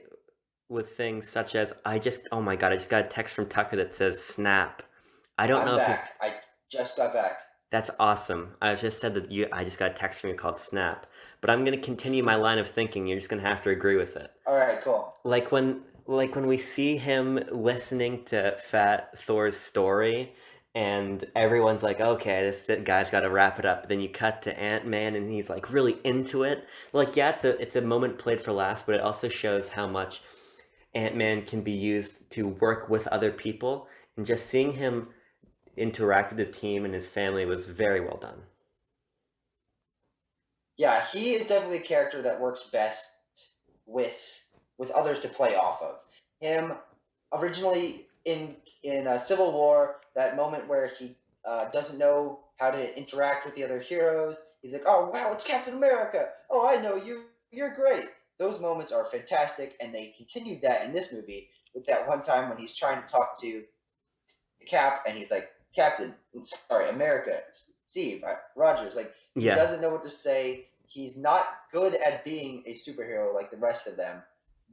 [SPEAKER 1] with things such as oh my god, I just got a text from Tucker that says snap. I don't
[SPEAKER 2] I'm
[SPEAKER 1] know if he's
[SPEAKER 2] back. I just got back.
[SPEAKER 1] That's awesome. I just said that I just got a text from you called snap. But I'm gonna continue my line of thinking. You're just gonna have to agree with it.
[SPEAKER 2] All right, cool.
[SPEAKER 1] Like when we see him listening to Fat Thor's story and everyone's like, okay, that guy's got to wrap it up. Then you cut to Ant-Man and he's like really into it. Like, yeah, it's a moment played for laughs, but it also shows how much Ant-Man can be used to work with other people. And just seeing him interact with the team and his family was very well done.
[SPEAKER 2] Yeah, he is definitely a character that works best with others to play off of. Him originally in Civil War, that moment where he doesn't know how to interact with the other heroes. He's like, "Oh wow, it's Captain America! Oh, I know you. You're great." Those moments are fantastic, and they continued that in this movie with that one time when he's trying to talk to Cap, and he's like, "Captain, sorry, America, Steve, Rogers." Like he
[SPEAKER 1] Yeah,
[SPEAKER 2] doesn't know what to say. He's not good at being a superhero like the rest of them,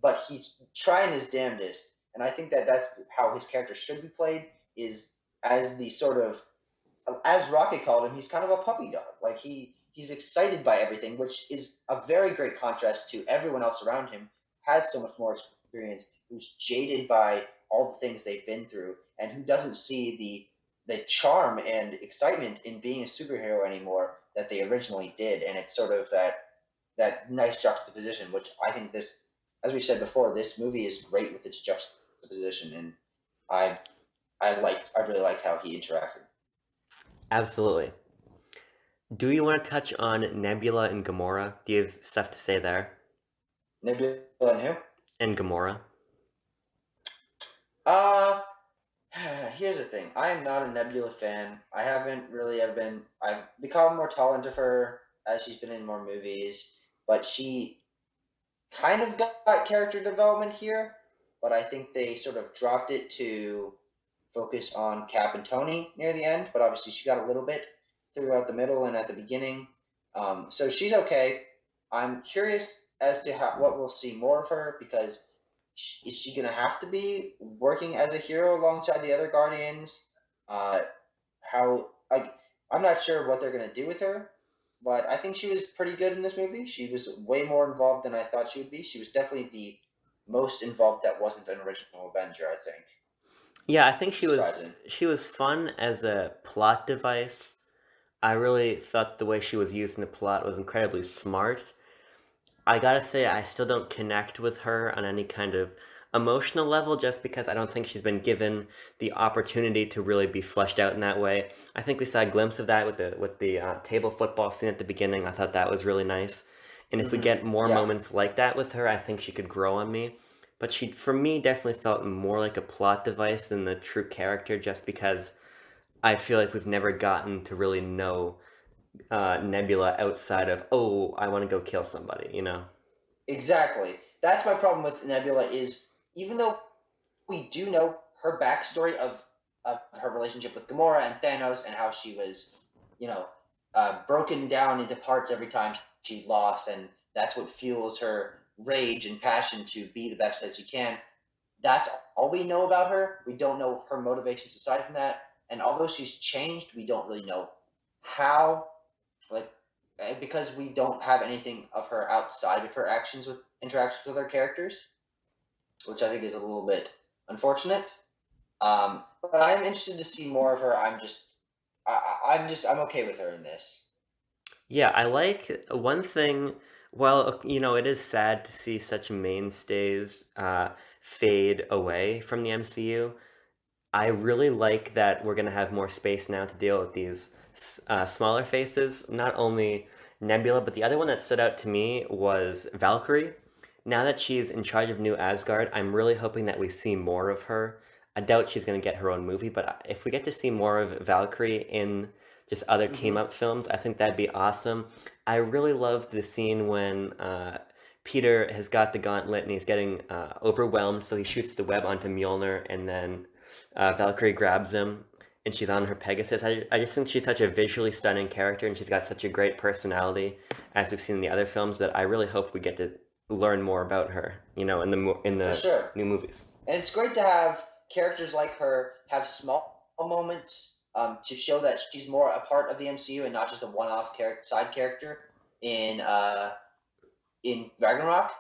[SPEAKER 2] but he's trying his damnedest. And I think that that's how his character should be played. Is as the sort of, as Rocket called him, he's kind of a puppy dog. Like he's excited by everything, which is a very great contrast to everyone else around him. Has so much more experience, who's jaded by all the things they've been through, and who doesn't see the charm and excitement in being a superhero anymore that they originally did. And it's sort of that nice juxtaposition, which I think this, as we said before, this movie is great with its juxtaposition, and I I really liked how he interacted.
[SPEAKER 1] absolutely. Do you want to touch on Nebula and Gamora? Do you have stuff to say there?
[SPEAKER 2] Nebula and who?
[SPEAKER 1] And Gamora?
[SPEAKER 2] Uh here's the thing. I am not a Nebula fan. I haven't really have been. I've become more tolerant of her as she's been in more movies, but she kind of got character development here. But I think they sort of dropped it to focus on Cap and Tony near the end. But obviously, she got a little bit throughout the middle and at the beginning. So she's okay. I'm curious as to what we'll see more of her, because is she gonna have to be working as a hero alongside the other Guardians? Uh, how like I'm not sure what they're gonna do with her, but I think she was pretty good in this movie. She was way more involved than I thought she would be. She was definitely the most involved that wasn't an original Avenger, I think,
[SPEAKER 1] Yeah, I think
[SPEAKER 2] which is surprising.
[SPEAKER 1] she was fun as a plot device. I really thought the way she was used in the plot was incredibly smart. I gotta say, I still don't connect with her on any kind of emotional level just because I don't think she's been given the opportunity to really be fleshed out in that way. I think we saw a glimpse of that with the table football scene at the beginning. I thought that was really nice. And if we get more
[SPEAKER 2] Yeah,
[SPEAKER 1] moments like that with her, I think she could grow on me. But she, for me, definitely felt more like a plot device than the true character just because I feel like we've never gotten to really know Nebula outside of, oh, I want to go kill somebody, you know?
[SPEAKER 2] exactly. That's my problem with Nebula. Is even though we do know her backstory of her relationship with Gamora and Thanos, and how she was, you know, broken down into parts every time she lost, and that's what fuels her rage and passion to be the best that she can. That's all we know about her. We don't know her motivations aside from that. And although she's changed, we don't really know how, like, because we don't have anything of her outside of her actions with interactions with her characters, which I think is a little bit unfortunate. But I'm interested to see more of her. I'm okay with her in this.
[SPEAKER 1] Yeah, I like one thing. Well, you know, it is sad to see such mainstays fade away from the MCU. I really like that we're gonna have more space now to deal with these smaller faces. Not only Nebula, but the other one that stood out to me was Valkyrie. Now that she's in charge of New Asgard, I'm really hoping that we see more of her. I doubt she's gonna get her own movie, but if we get to see more of Valkyrie in just other team
[SPEAKER 2] Mm-hmm.
[SPEAKER 1] up films, I think that'd be awesome. I really loved the scene when Peter has got the gauntlet and he's getting overwhelmed, so he shoots the web onto Mjolnir, and then Valkyrie grabs him and she's on her Pegasus. I just think she's such a visually stunning character and she's got such a great personality, as we've seen in the other films, that I really hope we get to learn more about her, you know, in in
[SPEAKER 2] For
[SPEAKER 1] the
[SPEAKER 2] sure.
[SPEAKER 1] new movies.
[SPEAKER 2] And it's great to have characters like her have small moments to show that she's more a part of the MCU and not just a one-off side character in Ragnarok.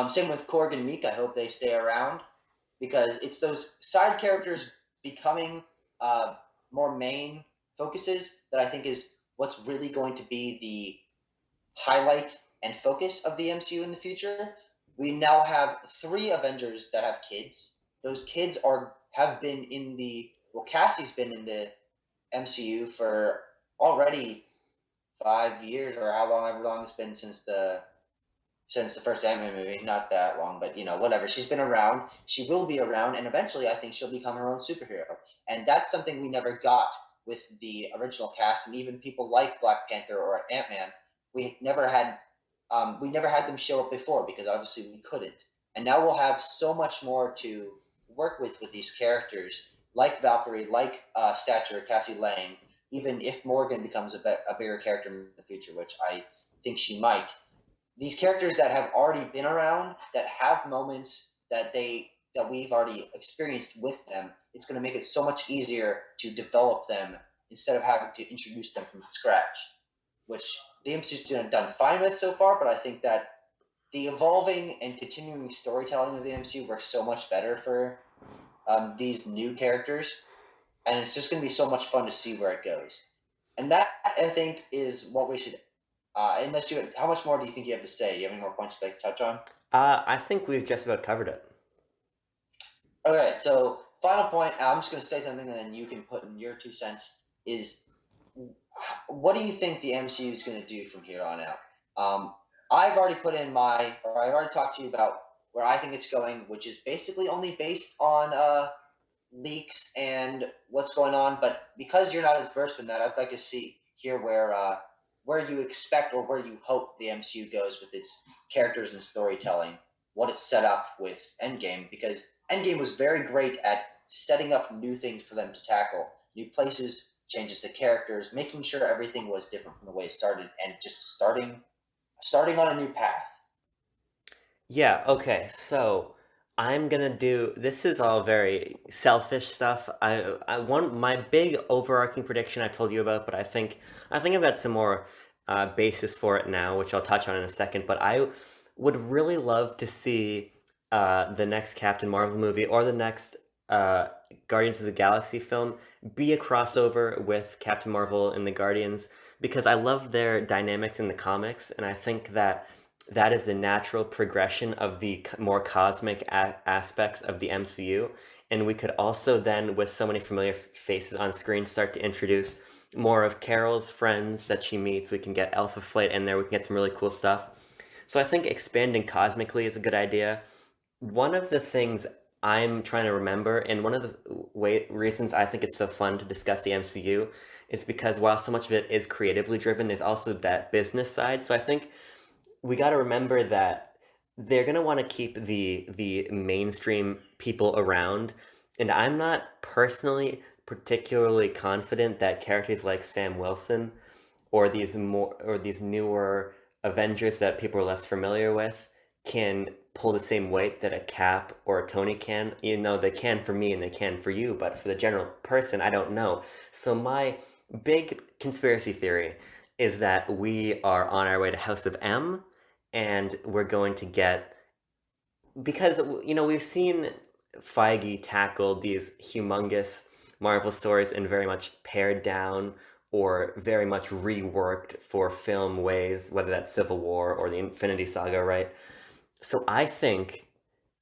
[SPEAKER 2] Same with Korg and Meek. I hope they stay around, because it's those side characters becoming more main focuses that I think is what's really going to be the highlight and focus of the MCU in the future. We now have three Avengers that have kids. Those kids are have been in the well, Cassie's been in the MCU for already 5 years, or how long ever long it's been since the first Ant-Man movie. Not that long, but whatever. She's been around. She will be around, and eventually, I think she'll become her own superhero. And that's something we never got with the original cast, and even people like Black Panther or Ant-Man. We never had, we never had them show up before because obviously we couldn't. And now we'll have so much more to work with these characters, like Valkyrie, like Stature, Cassie Lang. Even if Morgan becomes a bigger character in the future, which I think she might, these characters that have already been around, that have moments that we've already experienced with them, it's going to make it so much easier to develop them instead of having to introduce them from scratch, which the MCU's done fine with so far. But I think that the evolving and continuing storytelling of the MCU works so much better for these new characters, and it's just going to be so much fun to see where it goes. And that, I think, is what we should. How much more do you think you have to say? Do you have any more points you'd like to touch on?
[SPEAKER 1] I think we've just about covered it.
[SPEAKER 2] Okay, so final point. I'm just going to say something, and then you can put in your 2 cents. Is what do you think the MCU is going to do from here on out? I've already put in I've already talked to you about where I think it's going, which is basically only based on leaks and what's going on. But because you're not as versed in that, I'd like to hear where you expect or where you hope the MCU goes with its characters and storytelling, what it's set up with Endgame, because Endgame was very great at setting up new things for them to tackle, new places, changes to characters, making sure everything was different from the way it started, and just starting on a new path.
[SPEAKER 1] Yeah, okay, so I'm gonna do this is all very selfish stuff. I want my big overarching prediction I've told you about, but I think I've got some more basis for it now, which I'll touch on in a second. But I would really love to see the next Captain Marvel movie or the next uh, Guardians of the Galaxy film be a crossover with Captain Marvel and the Guardians because I love their dynamics in the comics, and I think that that is a natural progression of the more cosmic aspects of the MCU. And we could also then, with so many familiar faces on screen, start to introduce more of Carol's friends that she meets. We can get Alpha Flight in there. We can get some really cool stuff. So I think expanding cosmically is a good idea. One of the things I'm trying to remember, and one of the reasons I think it's so fun to discuss the MCU, is because while so much of it is creatively driven, there's also that business side. So I think we got to remember that they're going to want to keep the mainstream people around, and I'm not personally particularly confident that characters like Sam Wilson or these newer Avengers that people are less familiar with can pull the same weight that a Cap or a Tony can. You know, they can for me and they can for you, but for the general person, I don't know. So my big conspiracy theory is that we are on our way to House of M, and we're going to get because we've seen Feige tackle these humongous Marvel stories and very much pared down or very much reworked for film ways, whether that's Civil War or the Infinity Saga, right? So I think,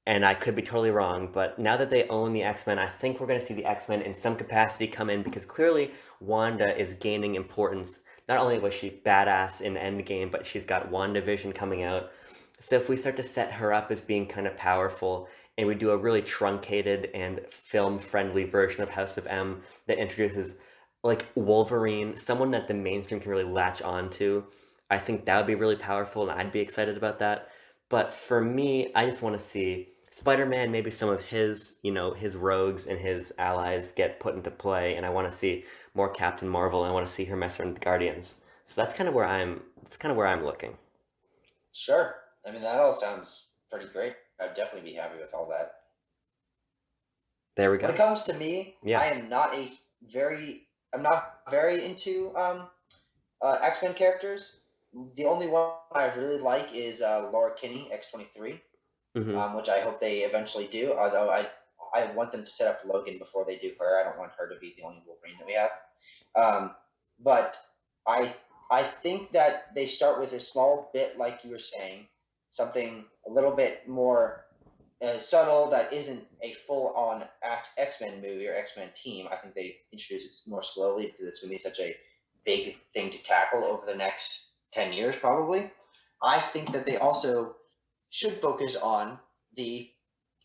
[SPEAKER 1] and I could be totally wrong, but now that they own the X-Men, I think we're going to see the X-Men in some capacity come in because clearly Wanda is gaining importance. Not only was she badass in Endgame, but she's got WandaVision coming out. So if we start to set her up as being kind of powerful and we do a really truncated and film-friendly version of House of M that introduces like Wolverine, someone that the mainstream can really latch on to, I think that would be really powerful and I'd be excited about that. But for me, I just want to see Spider-Man, maybe some of his, his rogues and his allies get put into play, and I want to see more Captain Marvel, and I want to see her mess around with the Guardians. So that's kind of where I'm looking.
[SPEAKER 2] Sure. I mean, that all sounds pretty great. I'd definitely be happy with all that.
[SPEAKER 1] There we
[SPEAKER 2] When it
[SPEAKER 1] go.
[SPEAKER 2] comes to me,
[SPEAKER 1] Yeah.
[SPEAKER 2] I'm not very into X Men characters. The only one I really like is Laura Kinney, X-23,
[SPEAKER 1] Hmm.
[SPEAKER 2] which I hope they eventually do. Although I want them to set up Logan before they do her. I don't want her to be the only Wolverine that we have. But I I think that they start with a small bit, like you were saying, something a little bit more subtle that isn't a full-on X-Men movie or X-Men team. I think they introduce it more slowly because it's going to be such a big thing to tackle over the next 10 years, probably. I think that they also should focus on the.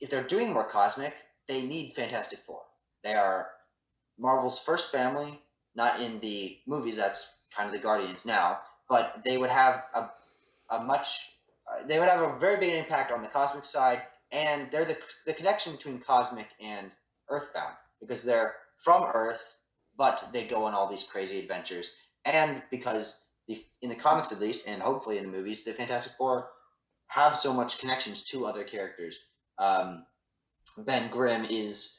[SPEAKER 2] If they're doing more cosmic, they need Fantastic Four. They are Marvel's first family, not in the movies. That's kind of the Guardians now, but they would have a much. They would have a very big impact on the cosmic side, and they're the connection between cosmic and Earthbound because they're from Earth, but they go on all these crazy adventures, and because in the comics at least, and hopefully in the movies, the Fantastic Four have so much connections to other characters. Um, Ben Grimm is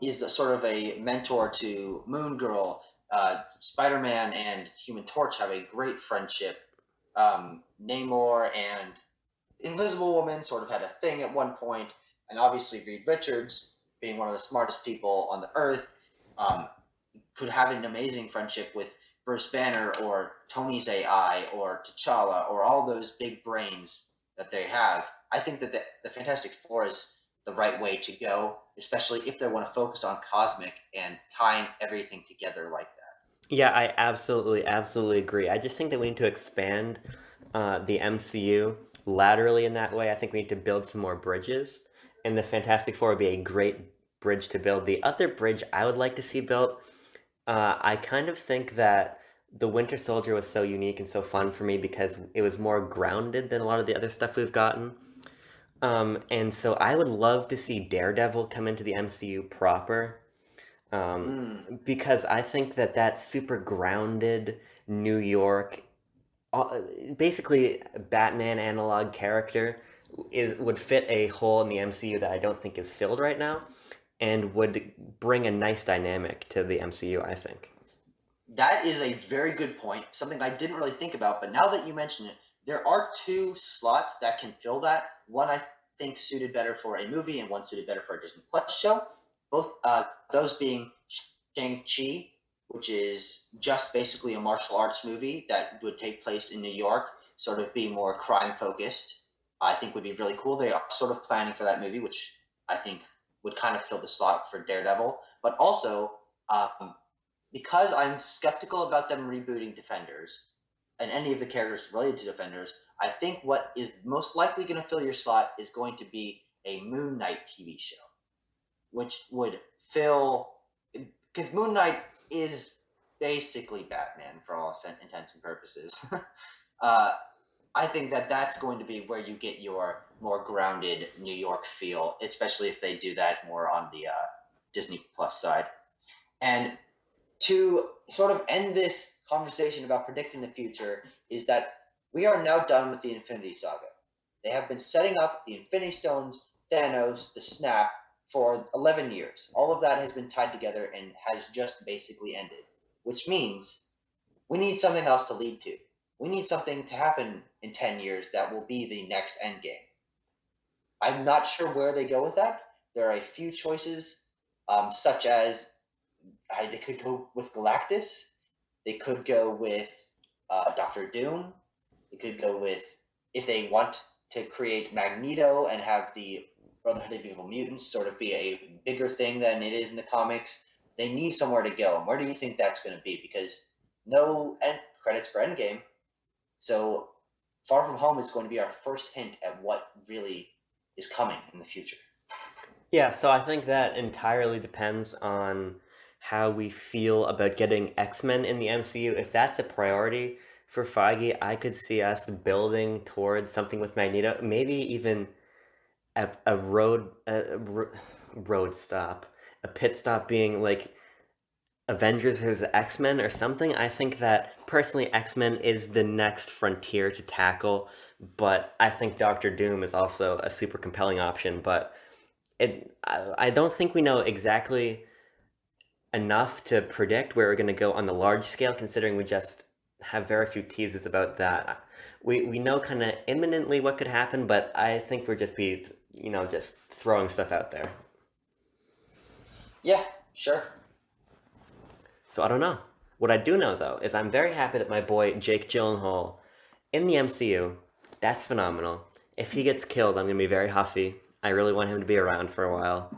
[SPEAKER 2] a sort of a mentor to Moon Girl. Spider Man and Human Torch have a great friendship. Namor and Invisible Woman sort of had a thing at one point, and obviously Reed Richards, being one of the smartest people on the earth, um, could have an amazing friendship with Bruce Banner or Tony's AI or T'Challa or all those big brains that they have. I think that the Fantastic Four is the right way to go, especially if they want to focus on cosmic and tying everything together like that.
[SPEAKER 1] Yeah, I absolutely agree. I just think that we need to expand the MCU laterally in that way. I think we need to build some more bridges, and the Fantastic Four would be a great bridge to build. The other bridge I would like to see built, I kind of think that the Winter Soldier was so unique and so fun for me because it was more grounded than a lot of the other stuff we've gotten. And so I would love to see Daredevil come into the MCU proper, because I think that that super grounded New York, uh, basically Batman analog character, would fit a hole in the MCU that I don't think is filled right now, and would bring a nice dynamic to the MCU, I think.
[SPEAKER 2] That is a very good point. Something I didn't really think about, but now that you mention it, there are two slots that can fill that. One I think suited better for a movie, and one suited better for a Disney Plus show. Both those being Shang-Chi, which is just basically a martial arts movie that would take place in New York, sort of be more crime focused. I think would be really cool. They are sort of planning for that movie, which I think would kind of fill the slot for Daredevil. But also, because I'm skeptical about them rebooting Defenders and any of the characters related to Defenders, I think what is most likely going to fill your slot is going to be a Moon Knight TV show, which would fill because Moon Knight is basically Batman for all intents and purposes. uh, I think that that's going to be where you get your more grounded New York feel, especially if they do that more on the Disney Plus side. And to sort of end this conversation about predicting the future is that we are now done with the Infinity Saga. They have been setting up the Infinity Stones, Thanos, the Snap for 11 years. All of that has been tied together and has just basically ended, which means we need something else to lead to. We need something to happen in 10 years that will be the next Endgame. I'm not sure where they go with that. There are a few choices, such as they could go with Galactus. They could go with Doctor Doom. They could go with, if they want to create Magneto and have the Brotherhood of Evil Mutants sort of be a bigger thing than it is in the comics. They need somewhere to go. And where do you think that's going to be? Because no end credits for Endgame. So Far From Home is going to be our first hint at what really is coming in the future.
[SPEAKER 1] Yeah, so I think that entirely depends on how we feel about getting X-Men in the MCU. If that's a priority for Feige, I could see us building towards something with Magneto, maybe even a road stop, a pit stop being like Avengers versus X-Men or something. I think that personally X-Men is the next frontier to tackle, but I think Doctor Doom is also a super compelling option, but I don't think we know exactly enough to predict where we're going to go on the large scale, considering we just have very few teasers about that. We know kind of imminently what could happen, but I think we're just just throwing stuff out there.
[SPEAKER 2] Yeah, sure.
[SPEAKER 1] So I don't know. What I do know though is I'm very happy that my boy Jake Gyllenhaal in the MCU, that's phenomenal. If he gets killed, I'm gonna be very huffy. I really want him to be around for a while.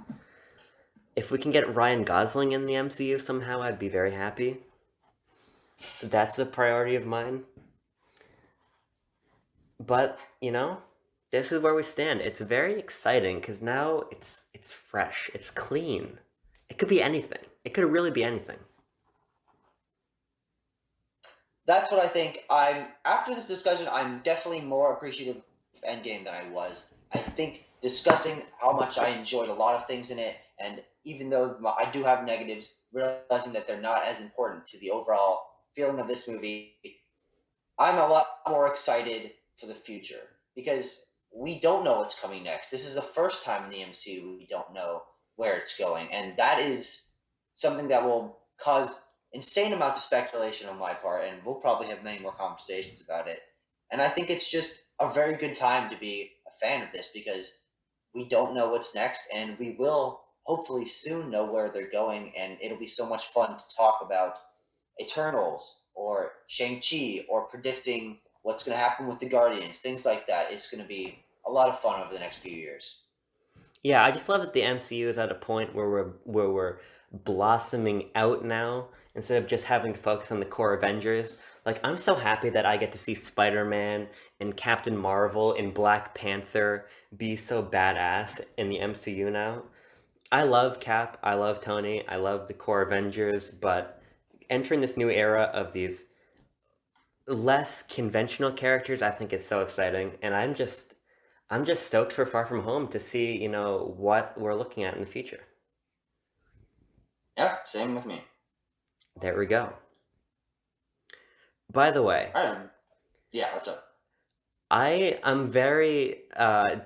[SPEAKER 1] If we can get Ryan Gosling in the MCU somehow, I'd be very happy. That's a priority of mine. But, This is where we stand. It's very exciting because now it's fresh, it's clean. It could be anything. It could really be anything.
[SPEAKER 2] That's what I think. After this discussion, I'm definitely more appreciative of Endgame than I was. I think discussing how much I enjoyed a lot of things in it, and even though I do have negatives, realizing that they're not as important to the overall feeling of this movie, I'm a lot more excited for the future because we don't know what's coming next. This is the first time in the MCU we don't know where it's going, and that is something that will cause insane amounts of speculation on my part, and we'll probably have many more conversations about it. And I think it's just a very good time to be a fan of this because we don't know what's next, and we will hopefully soon know where they're going, and it'll be so much fun to talk about Eternals or Shang-Chi or predicting what's going to happen with the Guardians, things like that. It's going to be a lot of fun over the next few years.
[SPEAKER 1] Yeah, I just love that the MCU is at a point where we're blossoming out now instead of just having to focus on the core Avengers. Like I'm so happy that I get to see Spider-Man and Captain Marvel and Black Panther be so badass in the MCU now. I love Cap, I love Tony, I love the core Avengers, but entering this new era of these less conventional characters, I think is so exciting, and I'm just stoked for Far From Home to see, what we're looking at in the future.
[SPEAKER 2] Yeah, same with me.
[SPEAKER 1] There we go. By the way,
[SPEAKER 2] All right. Yeah, what's up?
[SPEAKER 1] I am very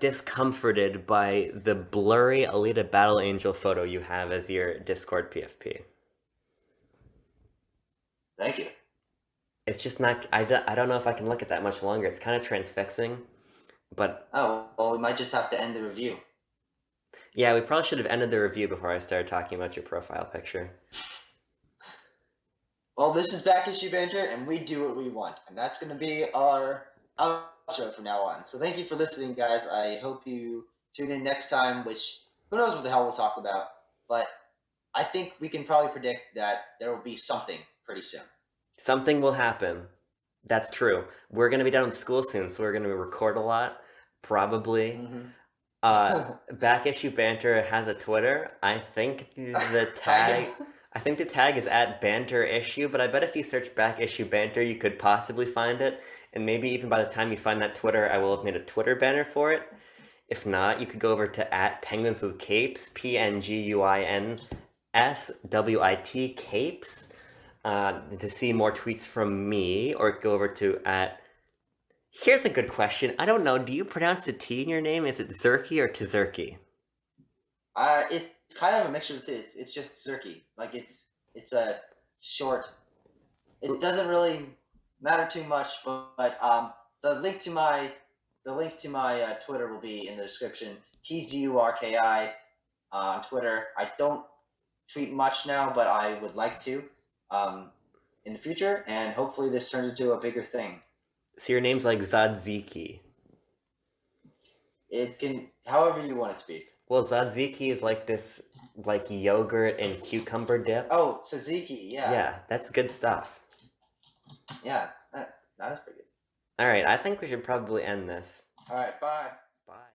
[SPEAKER 1] discomforted by the blurry Alita Battle Angel photo you have as your Discord PFP.
[SPEAKER 2] Thank you.
[SPEAKER 1] It's just not, I don't know if I can look at that much longer. It's kind of transfixing, but
[SPEAKER 2] Oh, well, we might just have to end the review.
[SPEAKER 1] yeah, we probably should have ended the review before I started talking about your profile picture.
[SPEAKER 2] Well, this is Back Issue Banter, and we do what we want. And that's going to be our outro from now on. So thank you for listening, guys. I hope you tune in next time, which who knows what the hell we'll talk about. But I think we can probably predict that there will be something pretty soon.
[SPEAKER 1] Something will happen. That's true. We're going to be done with school soon, so we're going to record a lot, probably. Back Issue Banter has a Twitter. I think the tag. I think the tag is at Banter Issue, but I bet if you search Back Issue Banter, you could possibly find it. And maybe even by the time you find that Twitter, I will have made a Twitter banner for it. If not, you could go over to at Penguins with Capes, PNGUINSWIT Capes, to see more tweets from me, or go over to at. Here's a good question. I don't know. Do you pronounce the T in your name? Is it Zerky or Tzerky?
[SPEAKER 2] It's kind of a mixture of the two. It's just Zerky. Like it's a short. It doesn't really matter too much, but the link to my Twitter will be in the description. TZURKI on Twitter. I don't tweet much now, but I would like to in the future, and hopefully this turns into a bigger thing.
[SPEAKER 1] So your name's like Zadziki.
[SPEAKER 2] It can, however you want it to be.
[SPEAKER 1] Well, Tzatziki is like this, like yogurt and cucumber dip.
[SPEAKER 2] Oh, tzatziki, yeah.
[SPEAKER 1] Yeah, that's good stuff.
[SPEAKER 2] Yeah, that is pretty good.
[SPEAKER 1] All right, I think we should probably end this.
[SPEAKER 2] All right, bye.
[SPEAKER 1] Bye.